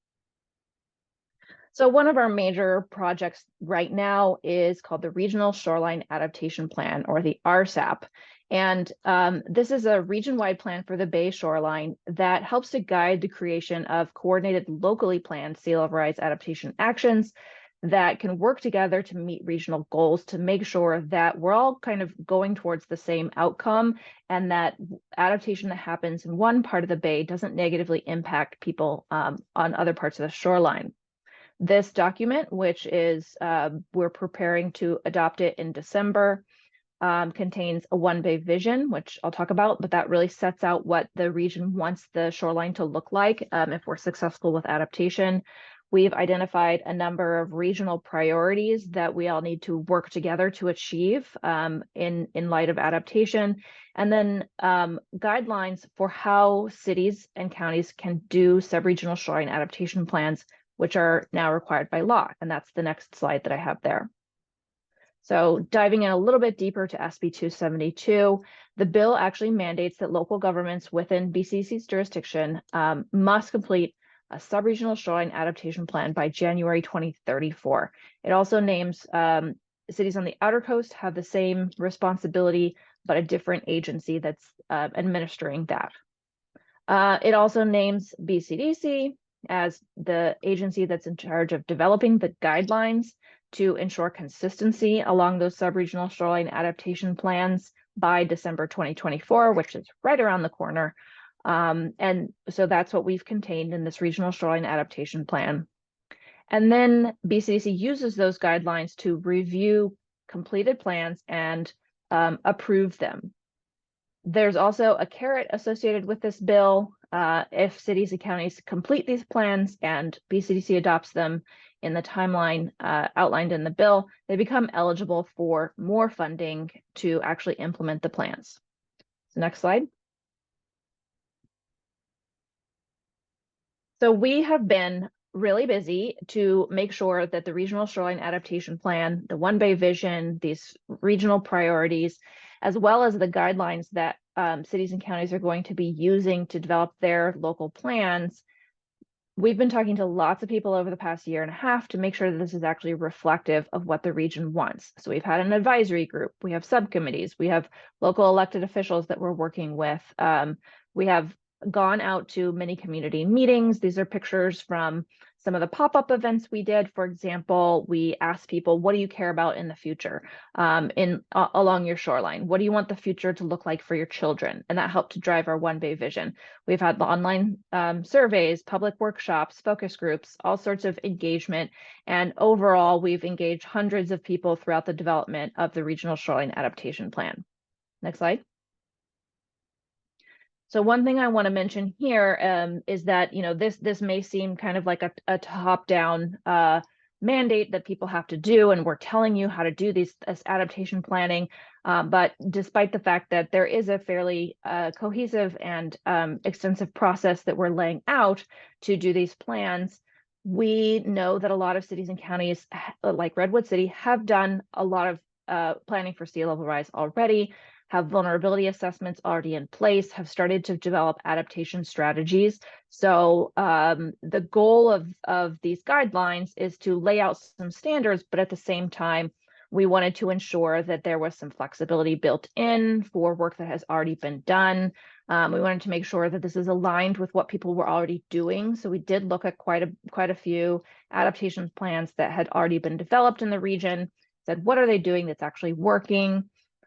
So one of our major projects right now is called the Regional Shoreline Adaptation Plan, or the RSAP. And this is a region-wide plan for the Bay shoreline that helps to guide the creation of coordinated, locally planned sea level rise adaptation actions that can work together to meet regional goals, to make sure that we're all kind of going towards the same outcome, and that adaptation that happens in one part of the Bay doesn't negatively impact people on other parts of the shoreline. This document, which is we're preparing to adopt it in December, contains a one Bay vision, which I'll talk about, but that really sets out what the region wants the shoreline to look like if we're successful with adaptation. We've identified a number of regional priorities that we all need to work together to achieve in light of adaptation, and then guidelines for how cities and counties can do sub-regional shoreline adaptation plans, which are now required by law. And that's the next slide that I have there. So diving in a little bit deeper to SB 272, the bill actually mandates that local governments within BCDC's jurisdiction must complete a sub-regional shoreline adaptation plan by January 2034. It also names cities on the outer coast have the same responsibility, but a different agency that's administering that. It also names BCDC as the agency that's in charge of developing the guidelines to ensure consistency along those sub-regional shoreline adaptation plans by December 2024, which is right around the corner. And so that's what we've contained in this regional shoreline adaptation plan. And then BCDC uses those guidelines to review completed plans and approve them. There's also a carrot associated with this bill. If cities and counties complete these plans and BCDC adopts them in the timeline outlined in the bill, they become eligible for more funding to actually implement the plans. So next slide. So we have been really busy to make sure that the regional shoreline adaptation plan, the One Bay vision, these regional priorities, as well as the guidelines that cities and counties are going to be using to develop their local plans. We've been talking to lots of people over the past year and a half to make sure that this is actually reflective of what the region wants. So we've had an advisory group, we have subcommittees, we have local elected officials that we're working with. We have gone out to many community meetings. These are pictures from some of the pop-up events we did. For example, we asked people, what do you care about in the future along your shoreline? What do you want the future to look like for your children? And that helped to drive our One Bay vision. We've had the online surveys, public workshops, focus groups, all sorts of engagement. And overall, we've engaged hundreds of people throughout the development of the Regional Shoreline Adaptation Plan. Next slide. So one thing I want to mention here is that, you know, this may seem kind of like a top-down mandate that people have to do, and we're telling you how to do this adaptation planning. But despite the fact that there is a fairly cohesive and extensive process that we're laying out to do these plans, we know that a lot of cities and counties, like Redwood City, have done a lot of planning for sea level rise already, have vulnerability assessments already in place, have started to develop adaptation strategies. So the goal of these guidelines is to lay out some standards, but at the same time, we wanted to ensure that there was some flexibility built in for work that has already been done. We wanted to make sure that this is aligned with what people were already doing. So we did look at quite a few adaptation plans that had already been developed in the region, said, what are they doing that's actually working?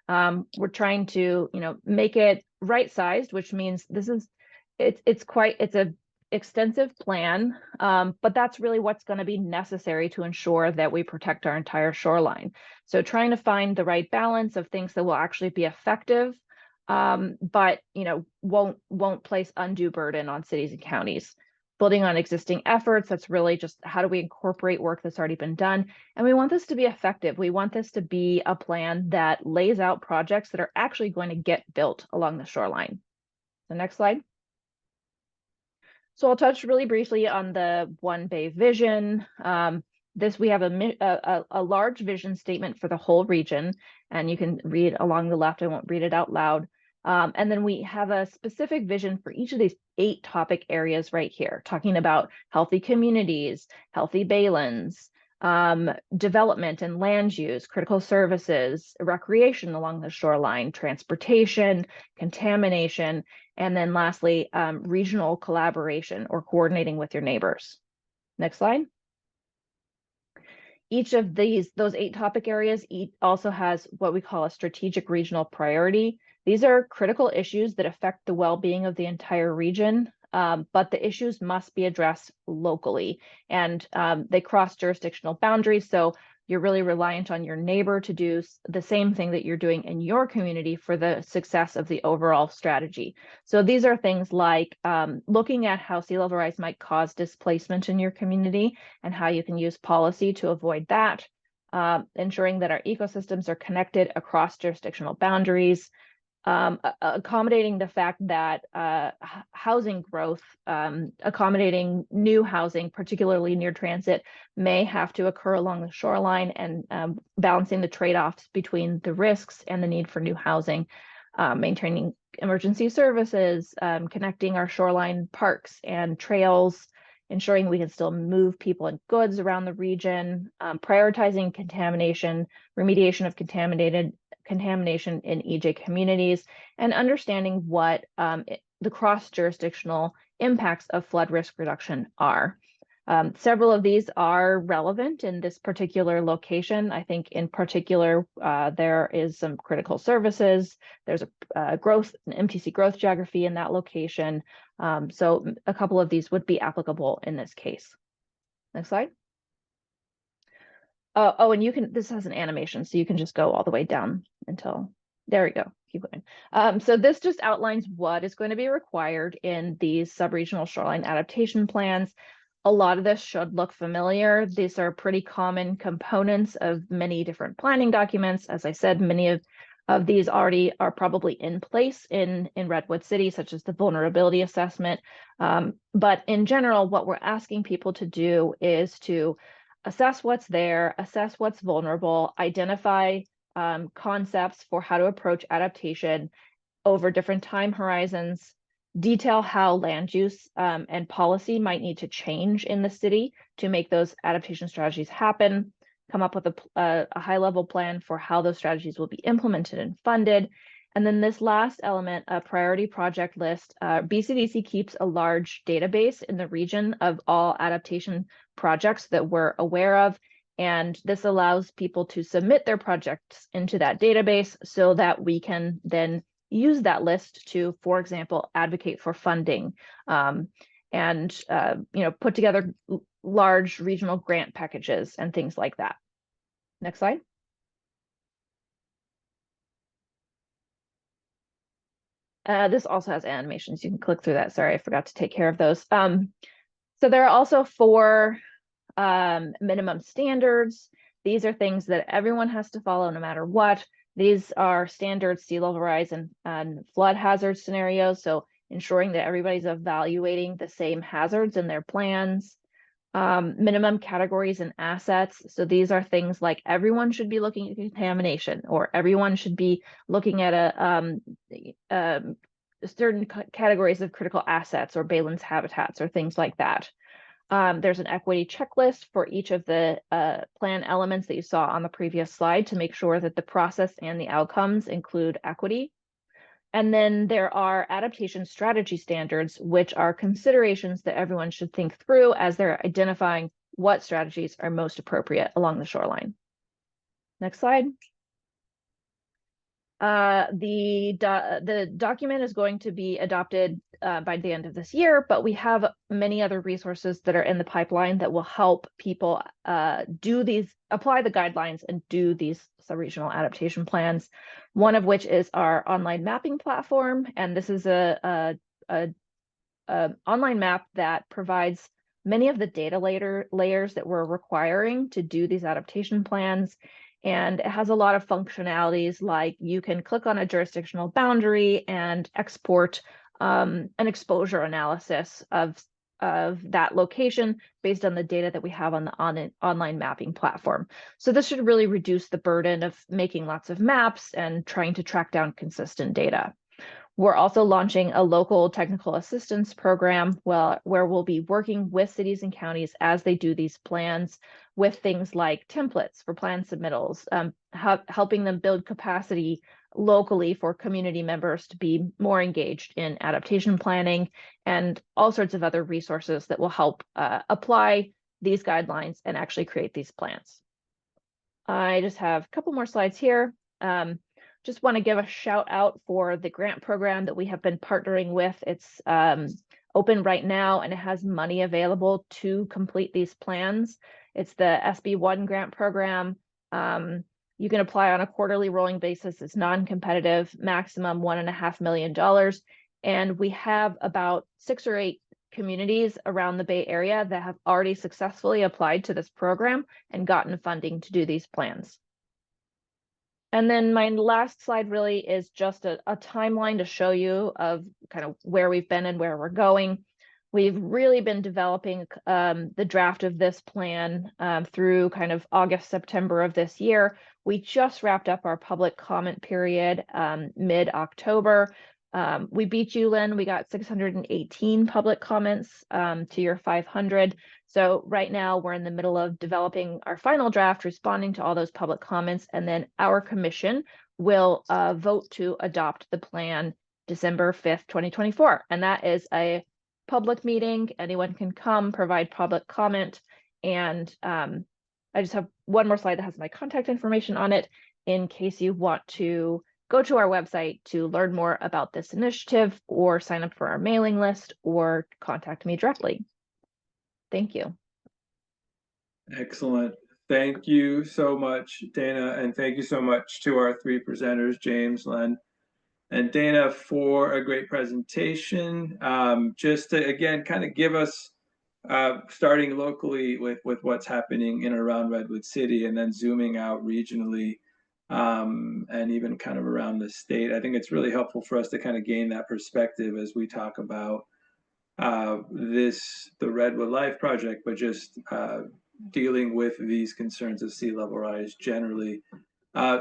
We're trying to, you know, make it right-sized, which means it's a extensive plan, but that's really what's going to be necessary to ensure that we protect our entire shoreline. So trying to find the right balance of things that will actually be effective, but, you know, won't place undue burden on cities and counties. Building on existing efforts, that's really just how do we incorporate work that's already been done. And we want this to be effective. We want this to be a plan that lays out projects that are actually going to get built along the shoreline. The next slide. So I'll touch really briefly on the One Bay vision. We have a large vision statement for the whole region, and you can read along the left. I won't read it out loud. And then we have a specific vision for each of these 8 topic areas right here, talking about healthy communities, healthy baylands, development and land use, critical services, recreation along the shoreline, transportation, contamination, and then lastly, regional collaboration or coordinating with your neighbors. Next slide. Each of those 8 topic areas also has what we call a strategic regional priority. These are critical issues that affect the well-being of the entire region, but the issues must be addressed locally, and they cross jurisdictional boundaries. So you're really reliant on your neighbor to do the same thing that you're doing in your community for the success of the overall strategy. So these are things like looking at how sea level rise might cause displacement in your community and how you can use policy to avoid that, ensuring that our ecosystems are connected across jurisdictional boundaries, accommodating the fact that housing growth, accommodating new housing, particularly near transit, may have to occur along the shoreline, and balancing the trade-offs between the risks and the need for new housing, maintaining emergency services, connecting our shoreline parks and trails, ensuring we can still move people and goods around the region, prioritizing contamination, remediation of contamination in EJ communities, and understanding what the cross-jurisdictional impacts of flood risk reduction are. Several of these are relevant in this particular location. I think in particular, there is some critical services. There's an MTC growth geography in that location. So a couple of these would be applicable in this case. Next slide. Oh, and this has an animation, so you can just go all the way down until, there we go, keep going. So this just outlines what is going to be required in these sub-regional shoreline adaptation plans. A lot of this should look familiar. These are pretty common components of many different planning documents. As I said, many of these already are probably in place in Redwood City, such as the vulnerability assessment. But in general, what we're asking people to do is to assess what's there, assess what's vulnerable, identify concepts for how to approach adaptation over different time horizons, detail how land use and policy might need to change in the city to make those adaptation strategies happen, come up with a high-level plan for how those strategies will be implemented and funded. And then this last element, a priority project list, BCDC keeps a large database in the region of all adaptation projects that we're aware of. And this allows people to submit their projects into that database so that we can then use that list to, for example, advocate for funding and put together large regional grant packages and things like that. Next slide. This also has animations. You can click through that. Sorry, I forgot to take care of those. So there are also 4 minimum standards. These are things that everyone has to follow no matter what. These are standard sea level rise and flood hazard scenarios. So ensuring that everybody's evaluating the same hazards in their plans. Minimum categories and assets. So these are things like everyone should be looking at contamination, or everyone should be looking at certain categories of critical assets or Balin's habitats or things like that. There's an equity checklist for each of the plan elements that you saw on the previous slide to make sure that the process and the outcomes include equity. And then there are adaptation strategy standards, which are considerations that everyone should think through as they're identifying what strategies are most appropriate along the shoreline. Next slide. The document is going to be adopted by the end of this year, but we have many other resources that are in the pipeline that will help people apply the guidelines and do these sub-regional adaptation plans. One of which is our online mapping platform, and this is a online map that provides many of the data layers that we're requiring to do these adaptation plans. And it has a lot of functionalities, like you can click on a jurisdictional boundary and export an exposure analysis of that location based on the data that we have on the online mapping platform. So this should really reduce the burden of making lots of maps and trying to track down consistent data. We're also launching a local technical assistance program where we'll be working with cities and counties as they do these plans with things like templates for plan submittals, helping them build capacity locally for community members to be more engaged in adaptation planning, and all sorts of other resources that will help apply these guidelines and actually create these plans. I just have a couple more slides here. Just want to give a shout out for the grant program that we have been partnering with. It's open right now, and it has money available to complete these plans. It's the SB1 grant program. You can apply on a quarterly rolling basis. It's non-competitive, maximum $1.5 million. And we have about 6 or 8 communities around the Bay Area that have already successfully applied to this program and gotten funding to do these plans. And then my last slide really is just a timeline to show you of kind of where we've been and where we're going. We've really been developing the draft of this plan through kind of August, September of this year. We just wrapped up our public comment period mid-October. We beat you, Lynn. We got 618 public comments to your 500. So right now we're in the middle of developing our final draft, responding to all those public comments, and then our commission will vote to adopt the plan December 5th, 2024. And that is a public meeting. Anyone can come, provide public comment. And I just have one more slide that has my contact information on it in case you want to go to our website to learn more about this initiative, or sign up for our mailing list, or contact me directly. Thank you. Excellent. Thank you so much, Dana, and thank you so much to our 3 presenters, James, Len, and Dana, for a great presentation. Just to, again, kind of give us starting locally with what's happening in and around Redwood City, and then zooming out regionally, and even kind of around the state. I think it's really helpful for us to kind of gain that perspective as we talk about the Redwood Life Project, but just dealing with these concerns of sea level rise generally.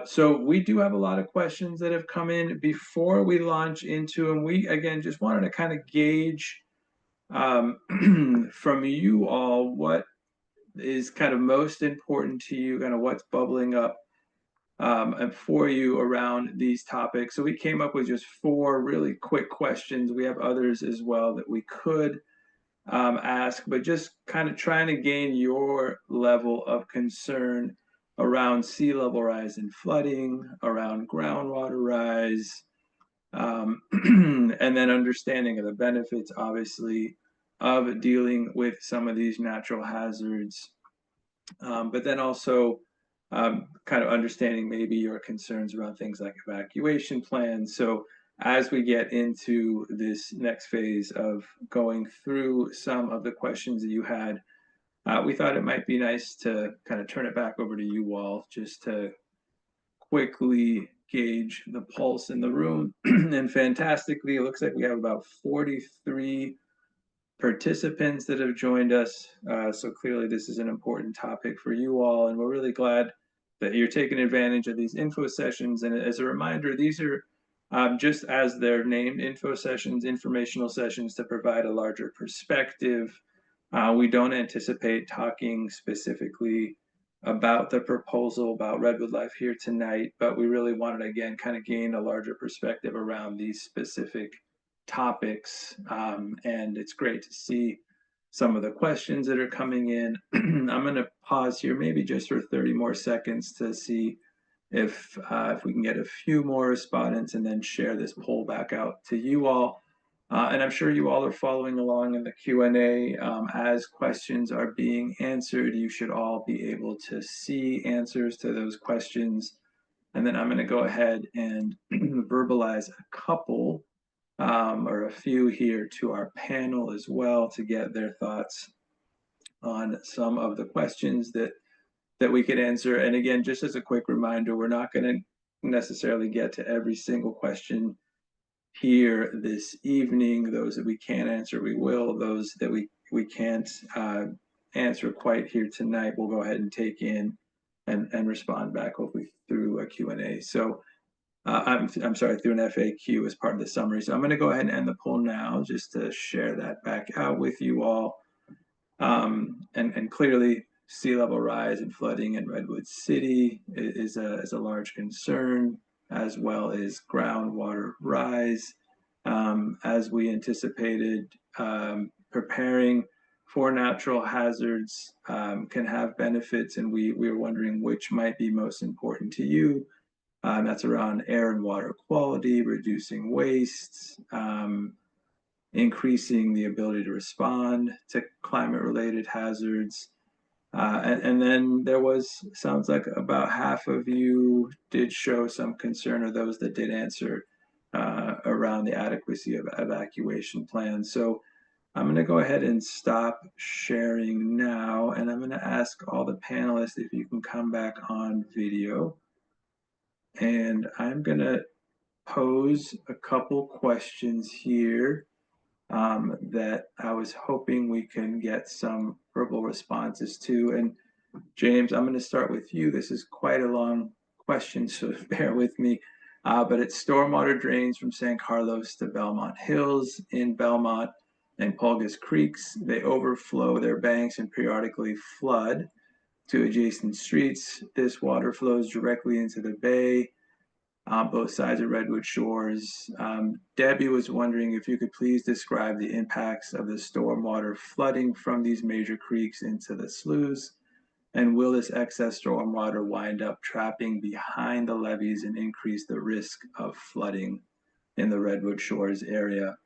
So we do have a lot of questions that have come in. Before we launch into them, we again just wanted to kind of gauge from you all what is kind of most important to you, kind of what's bubbling up and for you around these topics. So we came up with just 4 really quick questions. We have others as well that we could ask, but just kind of trying to gain your level of concern around sea level rise and flooding, around groundwater rise, and then understanding of the benefits, obviously, of dealing with some of these natural hazards, but then also kind of understanding maybe your concerns around things like evacuation plans. So as we get into this next phase of going through some of the questions that you had, we thought it might be nice to kind of turn it back over to you all just to quickly gauge the pulse in the room. And fantastically, it looks like we have about 43 participants that have joined us. So clearly this is an important topic for you all, and we're really glad that you're taking advantage of these info sessions. And as a reminder, these are just as they're named, info sessions, informational sessions to provide a larger perspective. We don't anticipate talking specifically about the proposal about Redwood Life here tonight, but we really wanted to, again, kind of gain a larger perspective around these specific topics. And it's great to see some of the questions that are coming in. I'm going to pause here maybe just for 30 more seconds to see if we can get a few more respondents, and then share this poll back out to you all. And I'm sure you all are following along in the Q&A. As questions are being answered, you should all be able to see answers to those questions. And then I'm going to go ahead and verbalize a couple or a few here to our panel as well to get their thoughts on some of the questions that we could answer. And again, just as a quick reminder, we're not going to necessarily get to every single question here this evening. Those that we can answer, we will. Those that we can't answer quite here tonight, we'll go ahead and take in and respond back hopefully through a Q&A. So I'm sorry, through an FAQ as part of the summary. So I'm going to go ahead and end the poll now just to share that back out with you all. And clearly, sea level rise and flooding in Redwood City is a large concern, as well as groundwater rise. As we anticipated, preparing for natural hazards can have benefits, and we were wondering which might be most important to you. That's around air and water quality, reducing wastes, increasing the ability to respond to climate-related hazards. And then there sounds like about half of you did show some concern, or those that did answer, around the adequacy of evacuation plans. So I'm going to go ahead and stop sharing now, and I'm going to ask all the panelists if you can come back on video. And I'm going to pose a couple questions here that I was hoping we can get some verbal responses to. And James, I'm going to start with you. This is quite a long question, so bear with me. But it's stormwater drains from San Carlos to Belmont Hills in Belmont and Pulgas Creeks. They overflow their banks and periodically flood to adjacent streets. This water flows directly into the bay, both sides of Redwood shores. Debbie was wondering if you could please describe the impacts of the stormwater flooding from these major creeks into the sloughs, and will this excess stormwater wind up trapping behind the levees and increase the risk of flooding in the Redwood Shores area,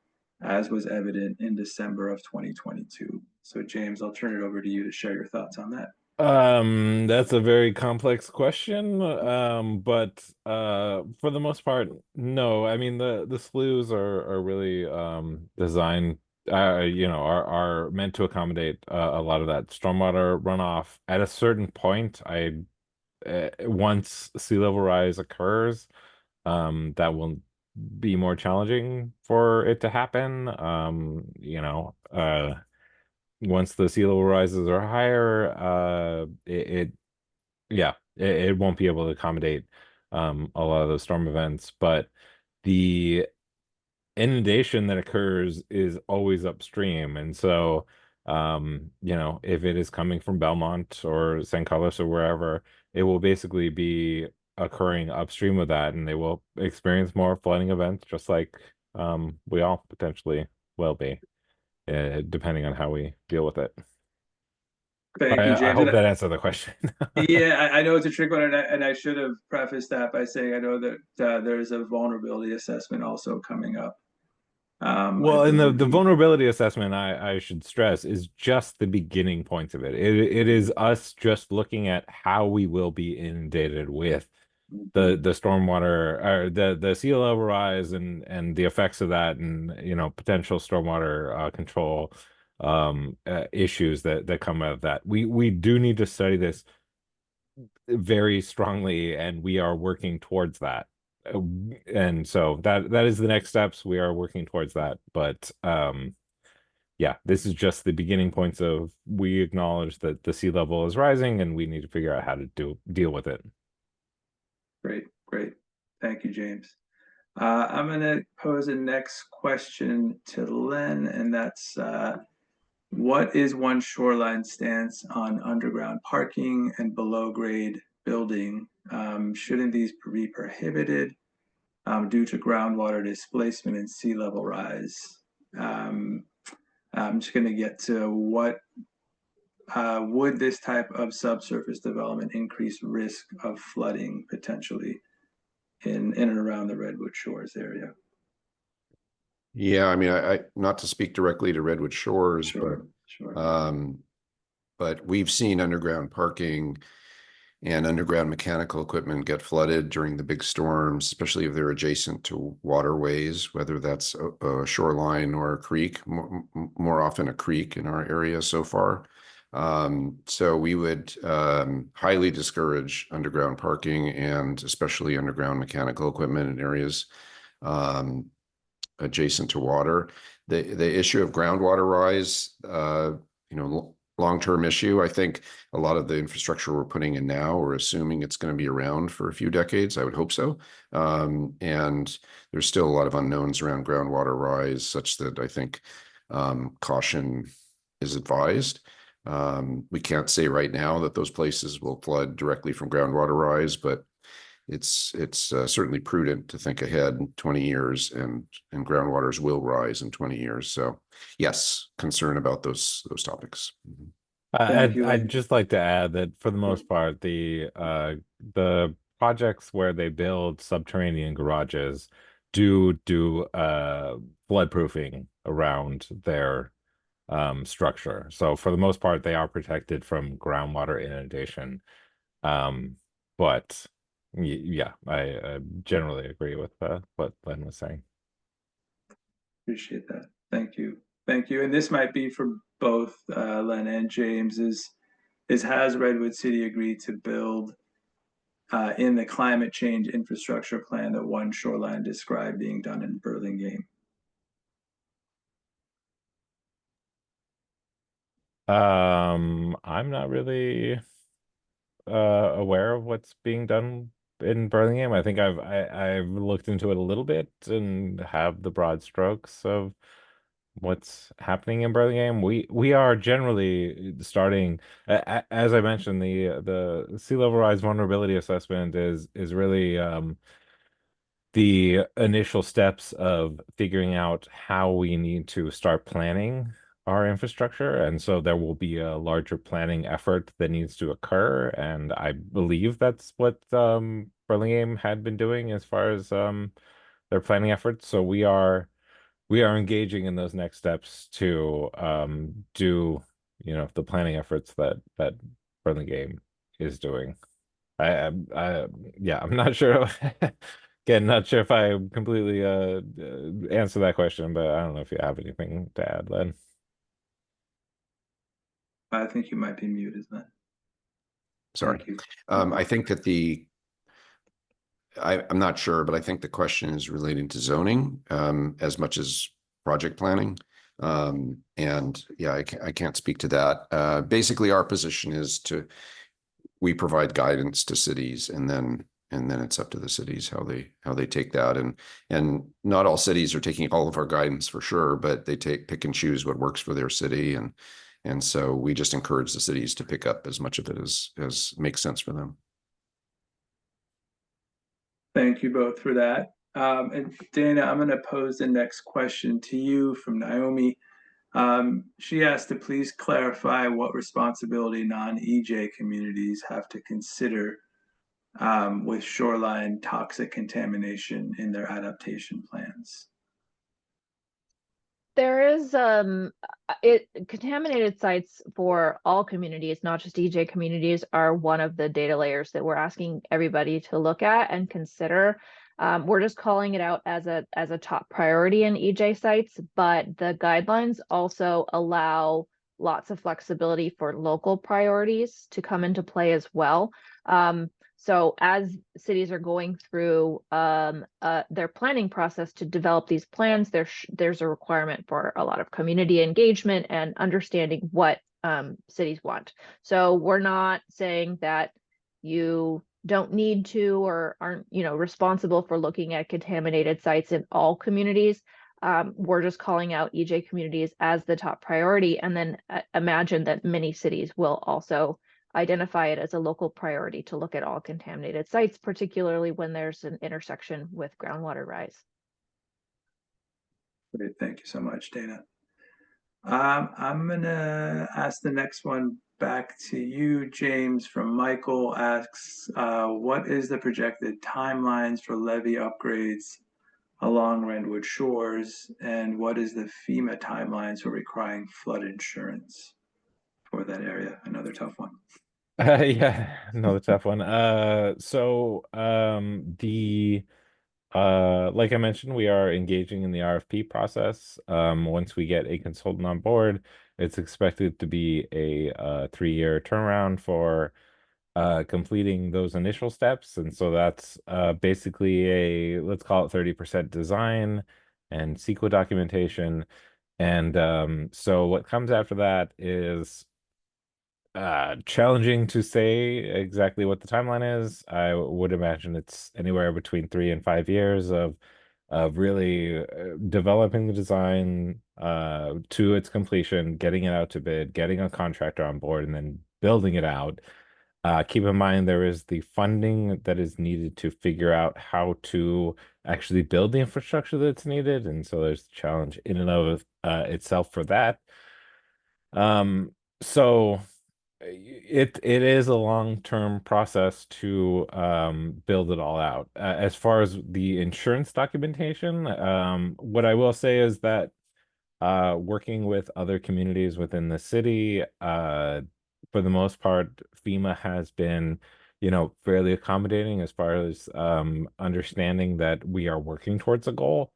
as was evident in December of 2022? So James, I'll turn it over to you to share your thoughts on that. That's a very complex question. But for the most part, no. I mean, the sloughs are really designed are meant to accommodate a lot of that stormwater runoff. At a certain point, once sea level rise occurs, that will be more challenging for it to happen. Once the sea level rises are higher, it won't be able to accommodate a lot of those storm events. But the inundation that occurs is always upstream, and so if it is coming from Belmont or San Carlos or wherever, it will basically be occurring upstream of that, and they will experience more flooding events, just like we all potentially will be, depending on how we deal with it. Thank you, I James. hope that answered the question. Yeah, I know it's a trick one, and I should have prefaced that by saying I know that there's a vulnerability assessment also coming up. Well, and the vulnerability assessment, I should stress, is just the beginning points of it. It is us just looking at how we will be inundated with the stormwater, or the sea level rise, and the effects of that, and potential stormwater control issues that come out of that. We do need to study this very strongly, and we are working towards that. And so that is the next steps. We are working towards that. But yeah, this is just the beginning points of, we acknowledge that the sea level is rising and we need to figure out how to deal with it. Great. Thank you, James. I'm going to pose a next question to Len, and that's what is one shoreline stance on underground parking and below grade building? Shouldn't these be prohibited due to groundwater displacement and sea level rise? I'm just going to get to what would this type of subsurface development increase risk of flooding potentially in and around the Redwood Shores area? Yeah, I mean, I not to speak directly to Redwood Shores, Sure. But we've seen underground parking and underground mechanical equipment get flooded during the big storms, especially if they're adjacent to waterways, whether that's a shoreline or a creek, more often a creek in our area so far. So we would highly discourage underground parking, and especially underground mechanical equipment in areas adjacent to water. The issue of groundwater rise, long-term issue. I think a lot of the infrastructure we're putting in now, we're assuming it's going to be around for a few decades. I would hope so. And there's still a lot of unknowns around groundwater rise, such that I think caution is advised. We can't say right now that those places will flood directly from groundwater rise, but it's certainly prudent to think ahead 20 years, and groundwaters will rise in 20 years. So yes, concern about those topics. I'd just like to add that for the most part, the projects where they build subterranean garages do floodproofing around their structure. So for the most part, they are protected from groundwater inundation. But yeah, I generally agree with what Len was saying. Appreciate that. Thank you. And this might be for both Len and James. Has Redwood City agreed to build in the climate change infrastructure plan that one shoreline described being done in Burlingame? I'm not really aware of what's being done in Birmingham. I think I've looked into it a little bit and have the broad strokes of what's happening in Birmingham. We are generally starting, as I mentioned, the sea level rise vulnerability assessment is really the initial steps of figuring out how we need to start planning our infrastructure. And so there will be a larger planning effort that needs to occur. And I believe that's what Burlingame had been doing as far as their planning efforts. So we are engaging in those next steps to do the planning efforts that Burlingame is doing. Yeah, I'm not sure Again, not sure if I completely answer that question, but I don't know if you have anything to add, Len. I think you might be muted then. Sorry. Thank you. I think that I'm not sure, but I think the question is relating to zoning as much as project planning. And yeah, I can't speak to that. Basically, our position is we provide guidance to cities, and then it's up to the cities how they take that. And not all cities are taking all of our guidance for sure, but they pick and choose what works for their city. And so we just encourage the cities to pick up as much of it as makes sense for them. Thank you both for that. And Dana, I'm going to pose the next question to you from Naomi. She asked to please clarify what responsibility non-EJ communities have to consider with shoreline toxic contamination in their adaptation plans. There is contaminated sites for all communities, not just EJ communities, are one of the data layers that we're asking everybody to look at and consider. We're just calling it out as a top priority in EJ sites, but the guidelines also allow lots of flexibility for local priorities to come into play as well. So as cities are going through their planning process to develop these plans, there's a requirement for a lot of community engagement and understanding what cities want. So we're not saying that you don't need to or aren't, responsible for looking at contaminated sites in all communities. We're just calling out EJ communities as the top priority, and then imagine that many cities will also identify it as a local priority to look at all contaminated sites, particularly when there's an intersection with groundwater rise. Great, thank you so much, Dana. I'm gonna ask the next one back to you, James, from Michael. Asks, what is the projected timelines for levee upgrades along Redwood shores, and what is the FEMA timelines for requiring flood insurance for that area? Another tough one. Yeah, another tough one. Like I mentioned, we are engaging in the RFP process. Once we get a consultant on board, it's expected to be a 3-year turnaround for completing those initial steps. And so that's basically let's call it 30% design and CEQA documentation. And so what comes after that is challenging to say exactly what the timeline is. I would imagine it's anywhere between 3 and 5 years of really developing the design to its completion, getting it out to bid, getting a contractor on board, and then building it out. Keep in mind there is the funding that is needed to figure out how to actually build the infrastructure that's needed, and so there's a challenge in and of itself for that. So it is a long-term process to build it all out. As far as the insurance documentation, what I will say is that working with other communities within the city, for the most part, FEMA has been, fairly accommodating as far as understanding that we are working towards a goal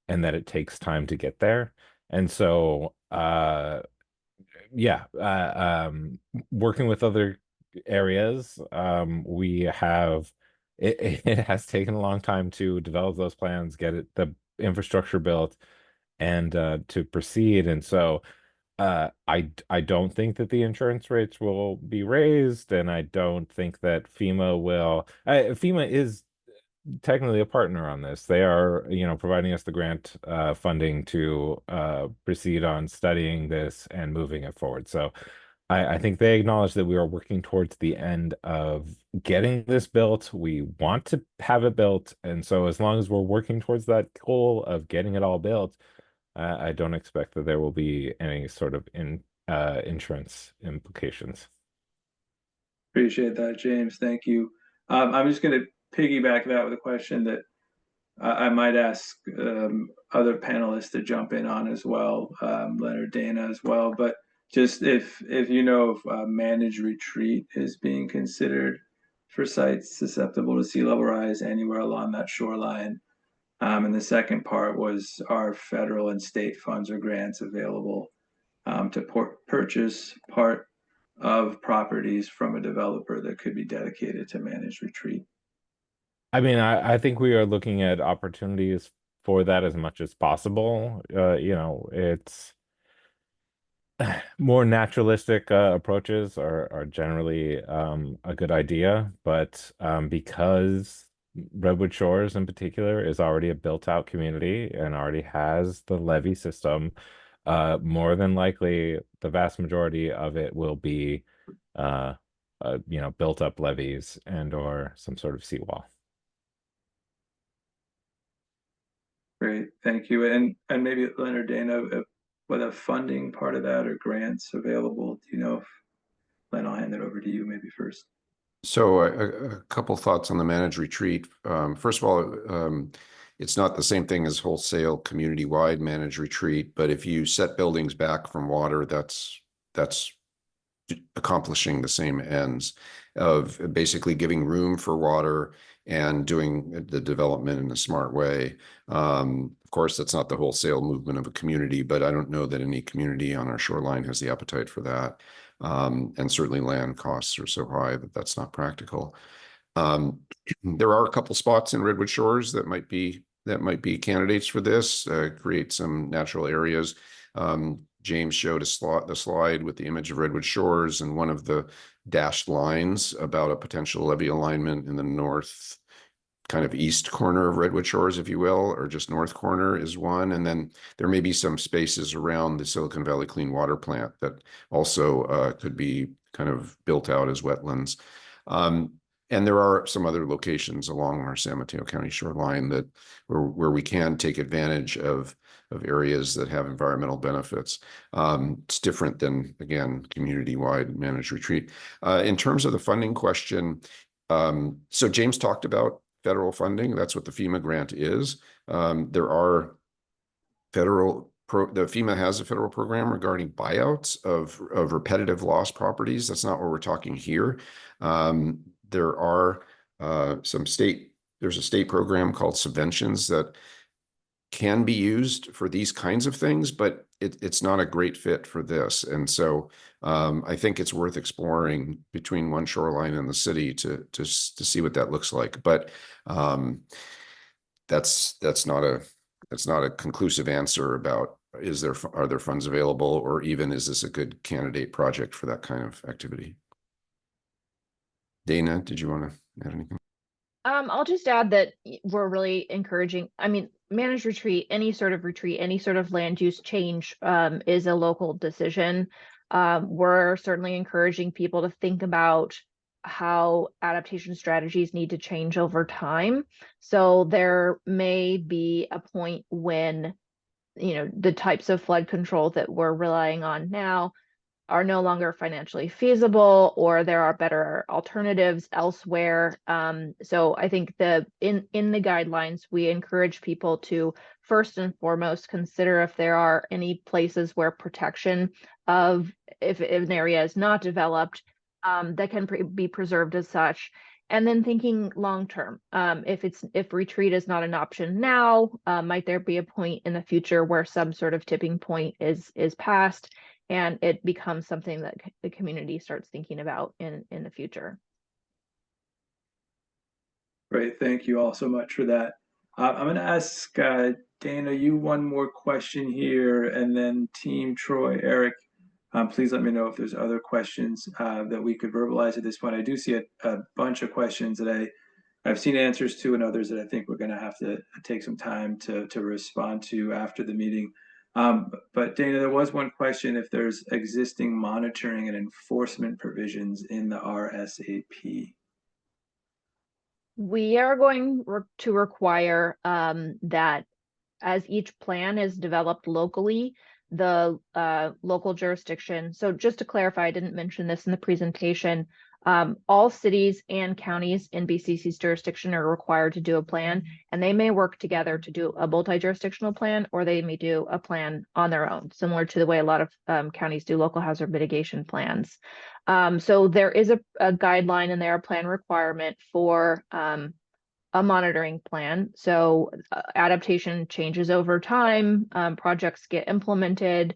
and that it takes time to get there. And so yeah, working with other areas, we have it has taken a long time to develop those plans, get the infrastructure built, and to proceed. And so I don't think that the insurance rates will be raised, and I don't think that FEMA will. FEMA is technically a partner on this. They are, providing us the grant funding to proceed on studying this and moving it forward. So I think they acknowledge that we are working towards the end of getting this built. We want to have it built. And so as long as we're working towards that goal of getting it all built, I don't expect that there will be any sort of insurance implications. Appreciate that, James. Thank you. I'm just going to piggyback that with a question that I might ask other panelists to jump in on as well, Leonard, Dana as well. But just if you know if managed retreat is being considered for sites susceptible to sea level rise anywhere along that shoreline. And the second part was, are federal and state funds or grants available to purchase part of properties from a developer that could be dedicated to managed retreat? I mean, I think we are looking at opportunities for that as much as possible. It's more naturalistic approaches are generally a good idea, but because Redwood Shores in particular is already a built-out community and already has the levee system, more than likely the vast majority of it will be built up levees and or some sort of seawall. Great, thank you. And maybe Leonard, Dana, whether funding part of that or grants available, do you know if, Len, I'll hand it over to you maybe first. So a couple thoughts on the managed retreat. First of all, it's not the same thing as wholesale community-wide managed retreat, but if you set buildings back from water, that's accomplishing the same ends of basically giving room for water and doing the development in a smart way. Of course, that's not the wholesale movement of a community, but I don't know that any community on our shoreline has the appetite for that. And certainly land costs are so high that that's not practical. There are a couple spots in Redwood Shores that might be candidates for this, create some natural areas. James showed the slide with the image of Redwood Shores and one of the dashed lines about a potential levee alignment in the north kind of east corner of Redwood Shores, if you will, or just north corner is one. And then there may be some spaces around the Silicon Valley Clean Water Plant that also could be kind of built out as wetlands. And there are some other locations along our San Mateo County shoreline that where we can take advantage of areas that have environmental benefits. It's different than, again, community-wide managed retreat. In terms of the funding question, so James talked about federal funding. That's what the FEMA grant is. There are the FEMA has a federal program regarding buyouts of repetitive loss properties. That's not what we're talking here. There are there's a state program called subventions that can be used for these kinds of things, but it's not a great fit for this. And so I think it's worth exploring between one shoreline and the city to see what that looks like. But that's not a conclusive answer about are there funds available, or even is this a good candidate project for that kind of activity? Dana, did you want to add anything? I'll just add that we're really encouraging, I mean, managed retreat, any sort of land use change is a local decision. We're certainly encouraging people to think about how adaptation strategies need to change over time. So there may be a point when, the types of flood control that we're relying on now are no longer financially feasible, or there are better alternatives elsewhere. So I think in the guidelines, we encourage people to first and foremost consider if there are any places where protection of if an area is not developed that can be preserved as such. And then thinking long term, if retreat is not an option now, might there be a point in the future where some sort of tipping point is passed, and it becomes something that the community starts thinking about in the future. Great, thank you all so much for that. I'm going to ask Dana, you one more question here, and then team Troy, Eric, please let me know if there's other questions that we could verbalize at this point. I do see a bunch of questions that I've seen answers to, and others that I think we're going to have to take some time to respond to after the meeting. But Dana, there was one question: if there's existing monitoring and enforcement provisions in the RSAP. We are going to require that as each plan is developed locally, the local jurisdiction. So just to clarify, I didn't mention this in the presentation. All cities and counties in BCC's jurisdiction are required to do a plan, and they may work together to do a multi-jurisdictional plan, or they may do a plan on their own, similar to the way a lot of counties do local hazard mitigation plans. So there is a guideline in there, a plan requirement for a monitoring plan. So adaptation changes over time, projects get implemented,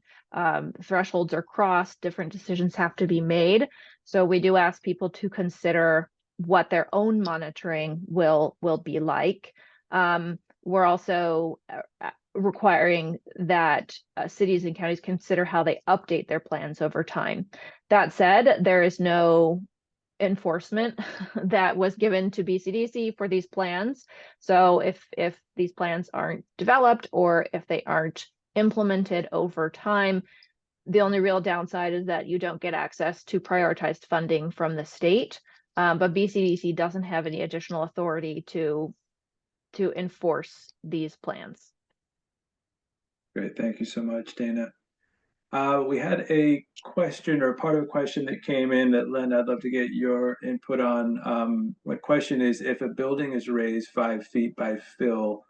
thresholds are crossed, different decisions have to be made. So we do ask people to consider what their own monitoring will be like. We're also requiring that cities and counties consider how they update their plans over time. That said, there is no enforcement that was given to BCDC for these plans. So if these plans aren't developed or if they aren't implemented over time, the only real downside is that you don't get access to prioritized funding from the state. But BCDC doesn't have any additional authority to enforce these plans. Great, thank you so much, Dana. We had a question, or part of a question that came in that, Len, I'd love to get your input on. My question is, if a building is raised 5 feet by fill,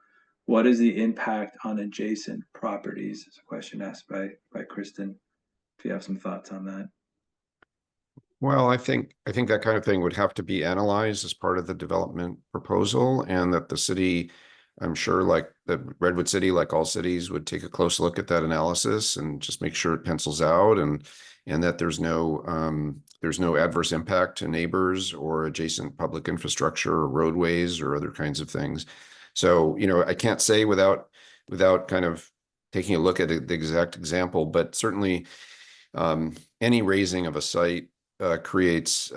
what is the impact on adjacent properties? It's a question asked by Kristen. If you have some thoughts on that. Well, I think that kind of thing would have to be analyzed as part of the development proposal, and that the city, I'm sure, like the Redwood City, like all cities, would take a close look at that analysis and just make sure it pencils out, and that there's no adverse impact to neighbors or adjacent public infrastructure or roadways or other kinds of things. So, I can't say without kind of taking a look at the exact example, but certainly any raising of a site creates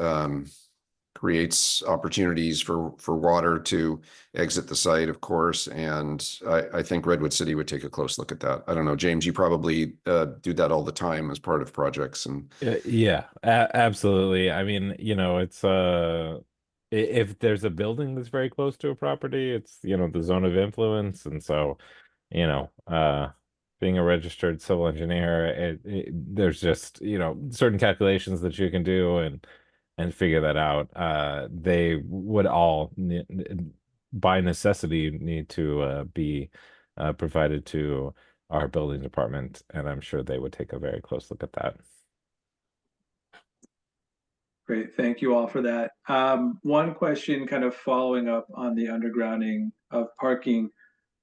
opportunities for water to exit the site, of course, and I think Redwood City would take a close look at that. I don't know, James, you probably do that all the time as part of projects. And yeah, absolutely. I mean, it's if there's a building that's very close to a property, it's the zone of influence, and so being a registered civil engineer, there's just certain calculations that you can do and figure that out. They would all by necessity need to be provided to our building department, and I'm sure they would take a very close look at that. Great, thank you all for that. One question kind of following up on the undergrounding of parking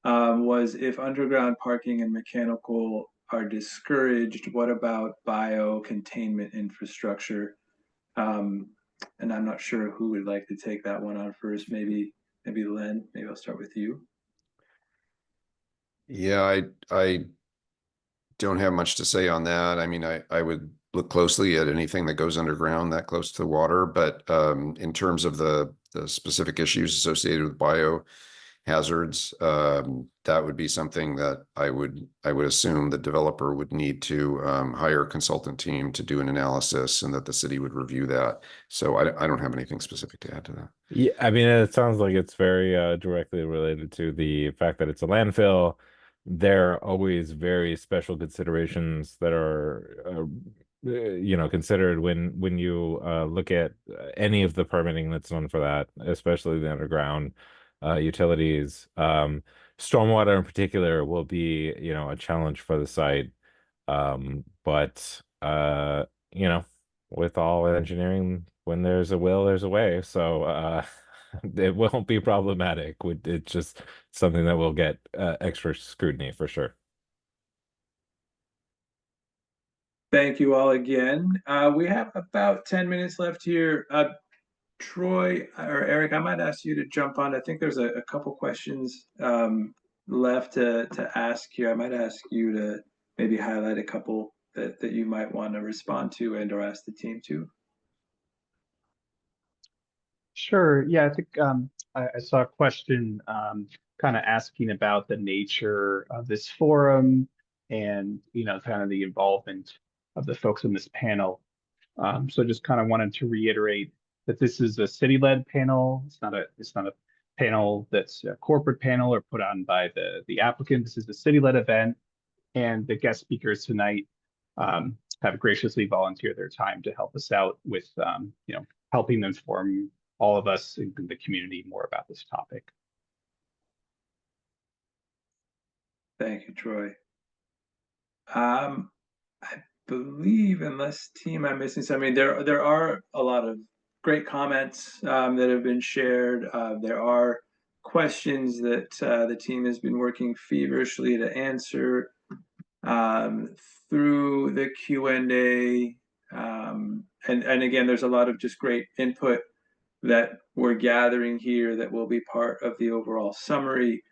was, if underground parking and mechanical are discouraged, what about bio-containment infrastructure? And I'm not sure who would like to take that one on first. Maybe Len, maybe I'll start with you. Yeah, I don't have much to say on that. I mean, I would look closely at anything that goes underground that close to the water, but in terms of the specific issues associated with biohazards, that would be something that I would assume the developer would need to hire a consultant team to do an analysis, and that the city would review that. So I don't have anything specific to add to that. Yeah, I mean, it sounds like it's very directly related to the fact that it's a landfill. There are always very special considerations that are considered when you look at any of the permitting that's done for that, especially the underground utilities. Stormwater in particular will be a challenge for the site, but with all engineering, when there's a will, there's a way. So it won't be problematic. It's just something that will get extra scrutiny for sure. Thank you all again. We have about 10 minutes left here. Troy or Eric, I might ask you to jump on. I think there's a couple questions left to ask here. I might ask you to maybe highlight a couple that you might want to respond to and or ask the team to. Sure. Yeah, I think I saw a question kind of asking about the nature of this forum and kind of the involvement of the folks in this panel. So just kind of wanted to reiterate that this is a city-led panel. It's not a panel that's a corporate panel or put on by the applicant. This is a city-led event, and the guest speakers tonight have graciously volunteered their time to help us out with helping inform all of us in the community more about this topic. Thank you, Troy. I believe, unless team I'm missing something, there are a lot of great comments that have been shared. There are questions that the team has been working feverishly to answer through the Q&A. And again, there's a lot of just great input that we're gathering here that will be part of the overall summary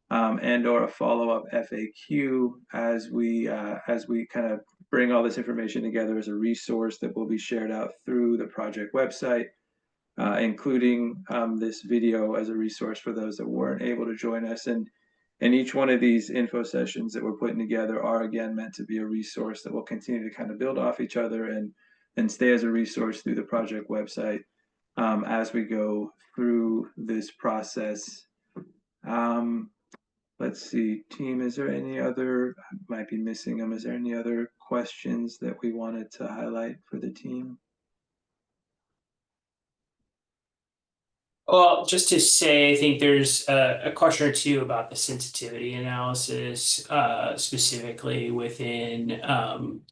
and or a follow-up FAQ as we kind of bring all this information together as a resource that will be shared out through the project website, including this video as a resource for those that weren't able to join us. And each one of these info sessions that we're putting together are again meant to be a resource that will continue to kind of build off each other and stay as a resource through the project website as we go through this process. Let's see, team, is there any other, I might be missing them, is there any other questions that we wanted to highlight for the team? Well, just to say, I think there's a question or two about the sensitivity analysis, specifically within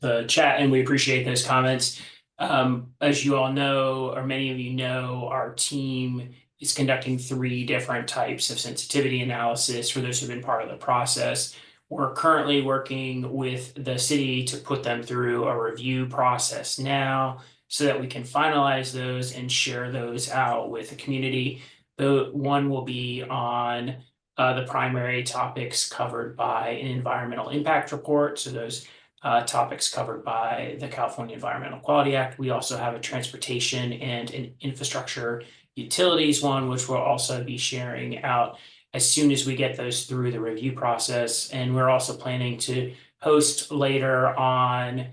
the chat, and we appreciate those comments. As you all know, or many of you know, our team is conducting 3 different types of sensitivity analysis for those who've been part of the process. We're currently working with the city to put them through a review process now so that we can finalize those and share those out with the community. The one will be on the primary topics covered by an environmental impact report. So those topics covered by the California Environmental Quality Act. We also have a transportation and an infrastructure utilities one, which we'll also be sharing out as soon as we get those through the review process. And we're also planning to host later on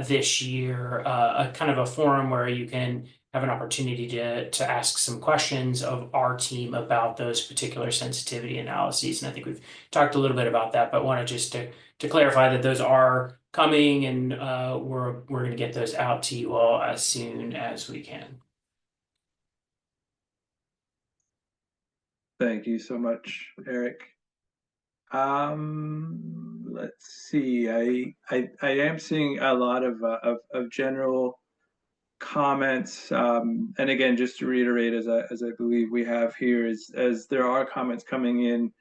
this year a kind of a forum where you can have an opportunity to ask some questions of our team about those particular sensitivity analyses. And I think we've talked a little bit about that, but wanted just to clarify that those are coming, and we're going to get those out to you all as soon as we can. Thank you so much, Eric. Let's see. I am seeing a lot of general comments, and again, just to reiterate, as I believe we have here, as there are comments coming in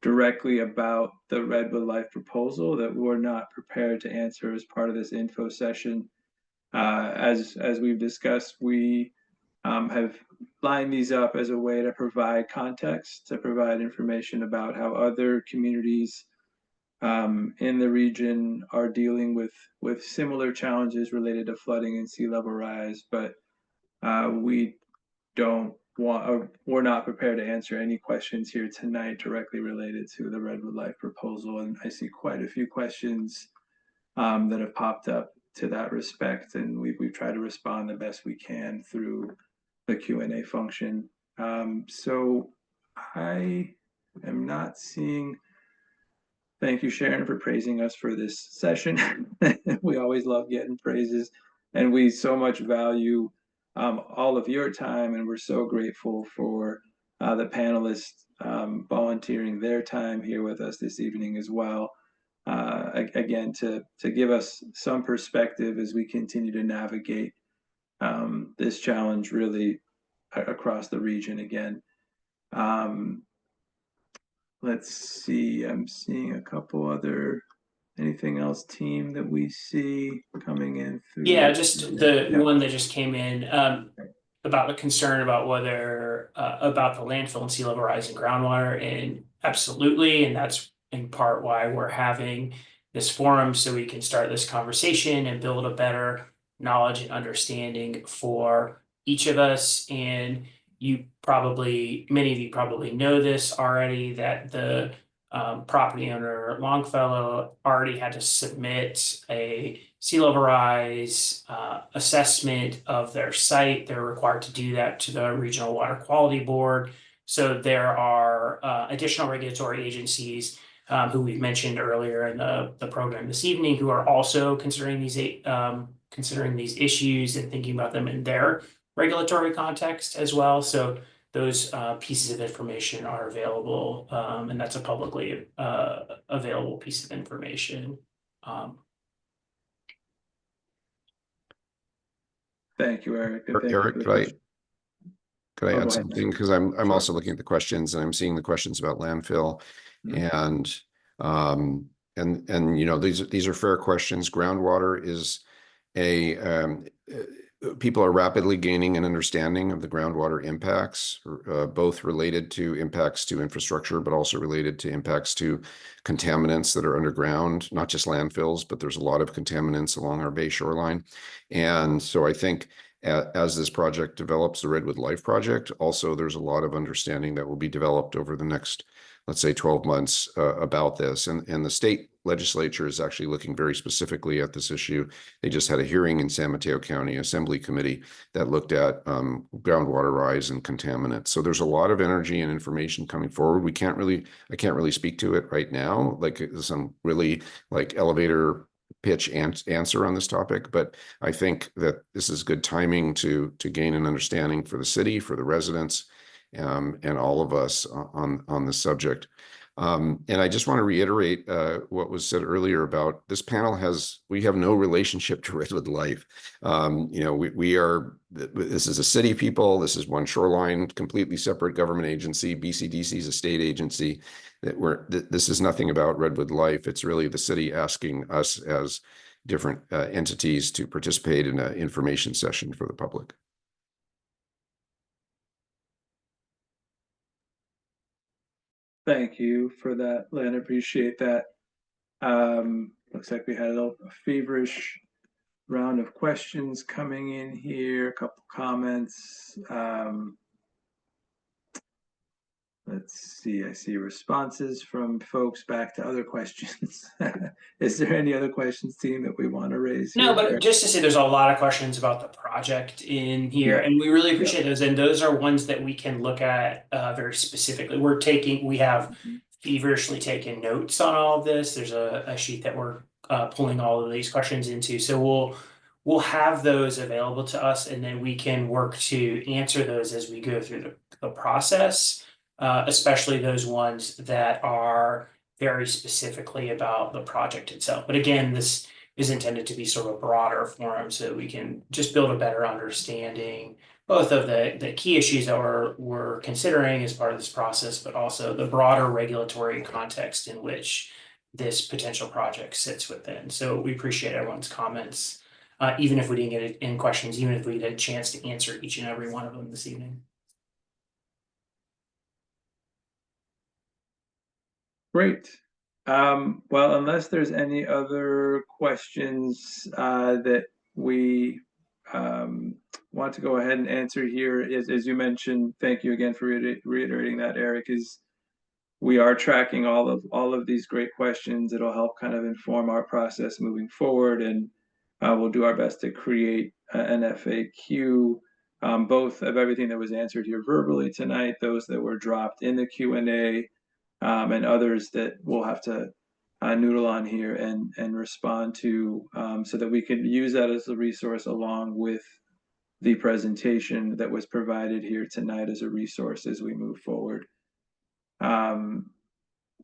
directly about the Redwood Life proposal that we're not prepared to answer as part of this info session. As we've discussed, we have lined these up as a way to provide context, to provide information about how other communities in the region are dealing with similar challenges related to flooding and sea level rise, but we don't want, we're not prepared to answer any questions here tonight directly related to the Redwood Life proposal. And I see quite a few questions that have popped up to that respect, and we've tried to respond the best we can through the Q&A function. So I am not seeing. Thank you, Sharon, for praising us for this session. We always love getting praises, and we so much value all of your time, and we're so grateful for the panelists volunteering their time here with us this evening as well. Again, to give us some perspective as we continue to navigate this challenge really across the region again. Let's see, I'm seeing a couple other, anything else, team, that we see coming in through? Yeah, just the one that just came in about the concern about whether about the landfill and sea level rise in groundwater, and absolutely, and that's in part why we're having this forum, so we can start this conversation and build a better knowledge and understanding for each of us. And many of you probably know this already, that the property owner Longfellow already had to submit a sea level rise assessment of their site. They're required to do that to the Regional Water Quality Board. So there are additional regulatory agencies who we've mentioned earlier in the program this evening, who are also considering these issues and thinking about them in their regulatory context as well. So those pieces of information are available, and that's a publicly available piece of information. Thank you, Eric. And thank you Eric, for the could I question. could I Oh, go add ahead. something? Because I'm Sure. also looking at the questions and I'm seeing the questions about landfill Mhm. and you know, these are fair questions. Groundwater is people are rapidly gaining an understanding of the groundwater impacts, both related to impacts to infrastructure, but also related to impacts to contaminants that are underground, not just landfills, but there's a lot of contaminants along our bay shoreline. And so I think as this project develops, the Redwood Life Project, also there's a lot of understanding that will be developed over the next, let's say, 12 months about this. And the state legislature is actually looking very specifically at this issue. They just had a hearing in San Mateo County Assembly Committee that looked at groundwater rise and contaminants. So there's a lot of energy and information coming forward. I can't really speak to it right now, like some really like elevator pitch answer on this topic, but I think that this is good timing to gain an understanding for the city, for the residents, and all of us on this subject. And I just want to reiterate what was said earlier about this panel we have no relationship to Redwood Life. You know, this is a city people, this is one shoreline, completely separate government agency. BCDC is a state agency. This is nothing about Redwood Life. It's really the city asking us as different entities to participate in an information session for the public. Thank you for that, Lynn. Appreciate that. Looks like we had a feverish round of questions coming in here, a couple comments. Let's see, I see responses from folks back to other questions. Is there any other questions, team, that we want to raise No, here? but just to say, there's a lot of questions about the project in here, Yeah. and we really appreciate those. And those are ones that we can look at very specifically. We have feverishly taken notes on all of this. There's a sheet that we're pulling all of these questions into. So we'll have those available to us, and then we can work to answer those as we go through the process, especially those ones that are very specifically about the project itself. But again, this is intended to be sort of a broader forum so that we can just build a better understanding both of the key issues that we're considering as part of this process, but also the broader regulatory context in which this potential project sits within. So we appreciate everyone's comments, even if we didn't get in questions, even if we had a chance to answer each and every one of them this evening. Great. Well, unless there's any other questions that we want to go ahead and answer here, as you mentioned, thank you again for reiterating that, Eric, is we are tracking all of these great questions. It'll help kind of inform our process moving forward, and we'll do our best to create an FAQ, both of everything that was answered here verbally tonight, those that were dropped in the Q&A, and others that we'll have to noodle on here and respond to, so that we can use that as a resource along with the presentation that was provided here tonight as a resource as we move forward.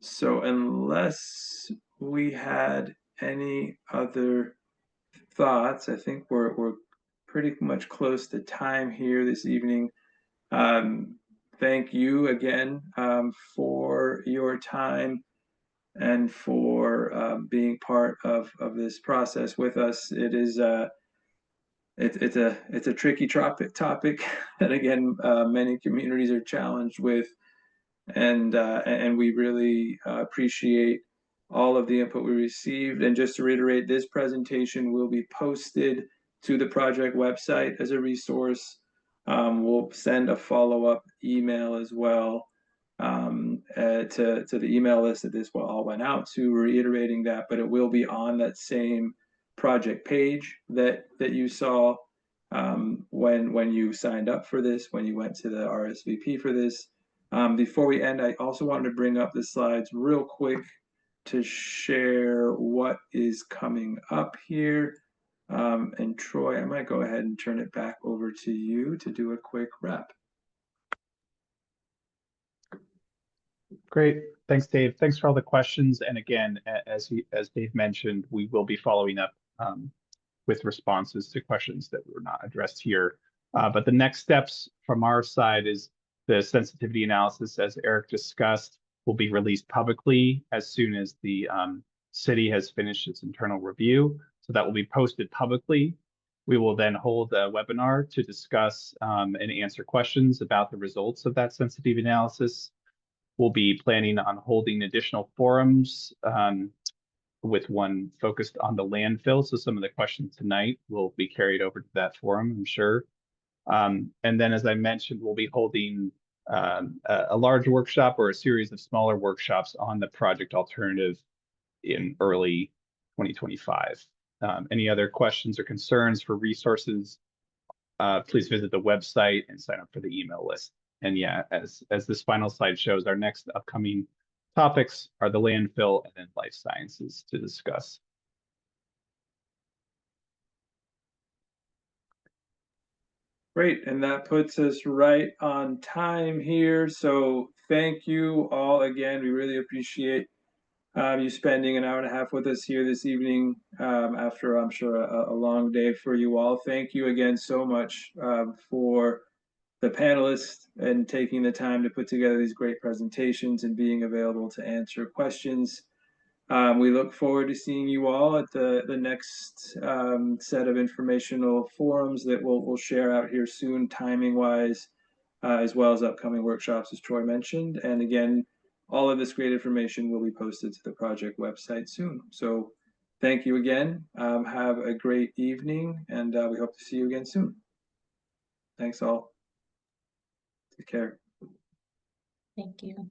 So unless we had any other thoughts, I think we're pretty much close to time here this evening. Thank you again for your time and for being part of this process with us. It is it's a tricky topic that again many communities are challenged with, and we really appreciate all of the input we received. And just to reiterate, this presentation will be posted to the project website as a resource. We'll send a follow-up email as well to the email list that this all went out to, reiterating that, but it will be on that same project page that you saw when you signed up for this, when you went to the RSVP for this. Before we end, I also wanted to bring up the slides real quick to share what is coming up here. And Troy, I might go ahead and turn it back over to you to do a quick wrap. Great. Thanks, Dave. Thanks for all the questions. And again, as Dave mentioned, we will be following up with responses to questions that were not addressed here. But the next steps from our side is the sensitivity analysis, as Eric discussed, will be released publicly as soon as the city has finished its internal review. So that will be posted publicly. We will then hold a webinar to discuss and answer questions about the results of that sensitivity analysis. We'll be planning on holding additional forums with one focused on the landfill. So some of the questions tonight will be carried over to that forum, I'm sure. And then, as I mentioned, we'll be holding a large workshop or a series of smaller workshops on the project alternative in early 2025. Any other questions or concerns for resources, please visit the website and sign up for the email list. And yeah, as this final slide shows, our next upcoming topics are the landfill and then life sciences to discuss. Great, and that puts us right on time here. So thank you all again. We really appreciate you spending an hour and a half with us here this evening after, I'm sure, a long day for you all. Thank you again so much for the panelists and taking the time to put together these great presentations and being available to answer questions. We look forward to seeing you all at the next set of informational forums that we'll share out here soon, timing wise, as well as upcoming workshops, as Troy mentioned. And again, all of this great information will be posted to the project website soon. So thank you again. Have a great evening, and we hope to see you again soon. Thanks all. Take care. Thank you.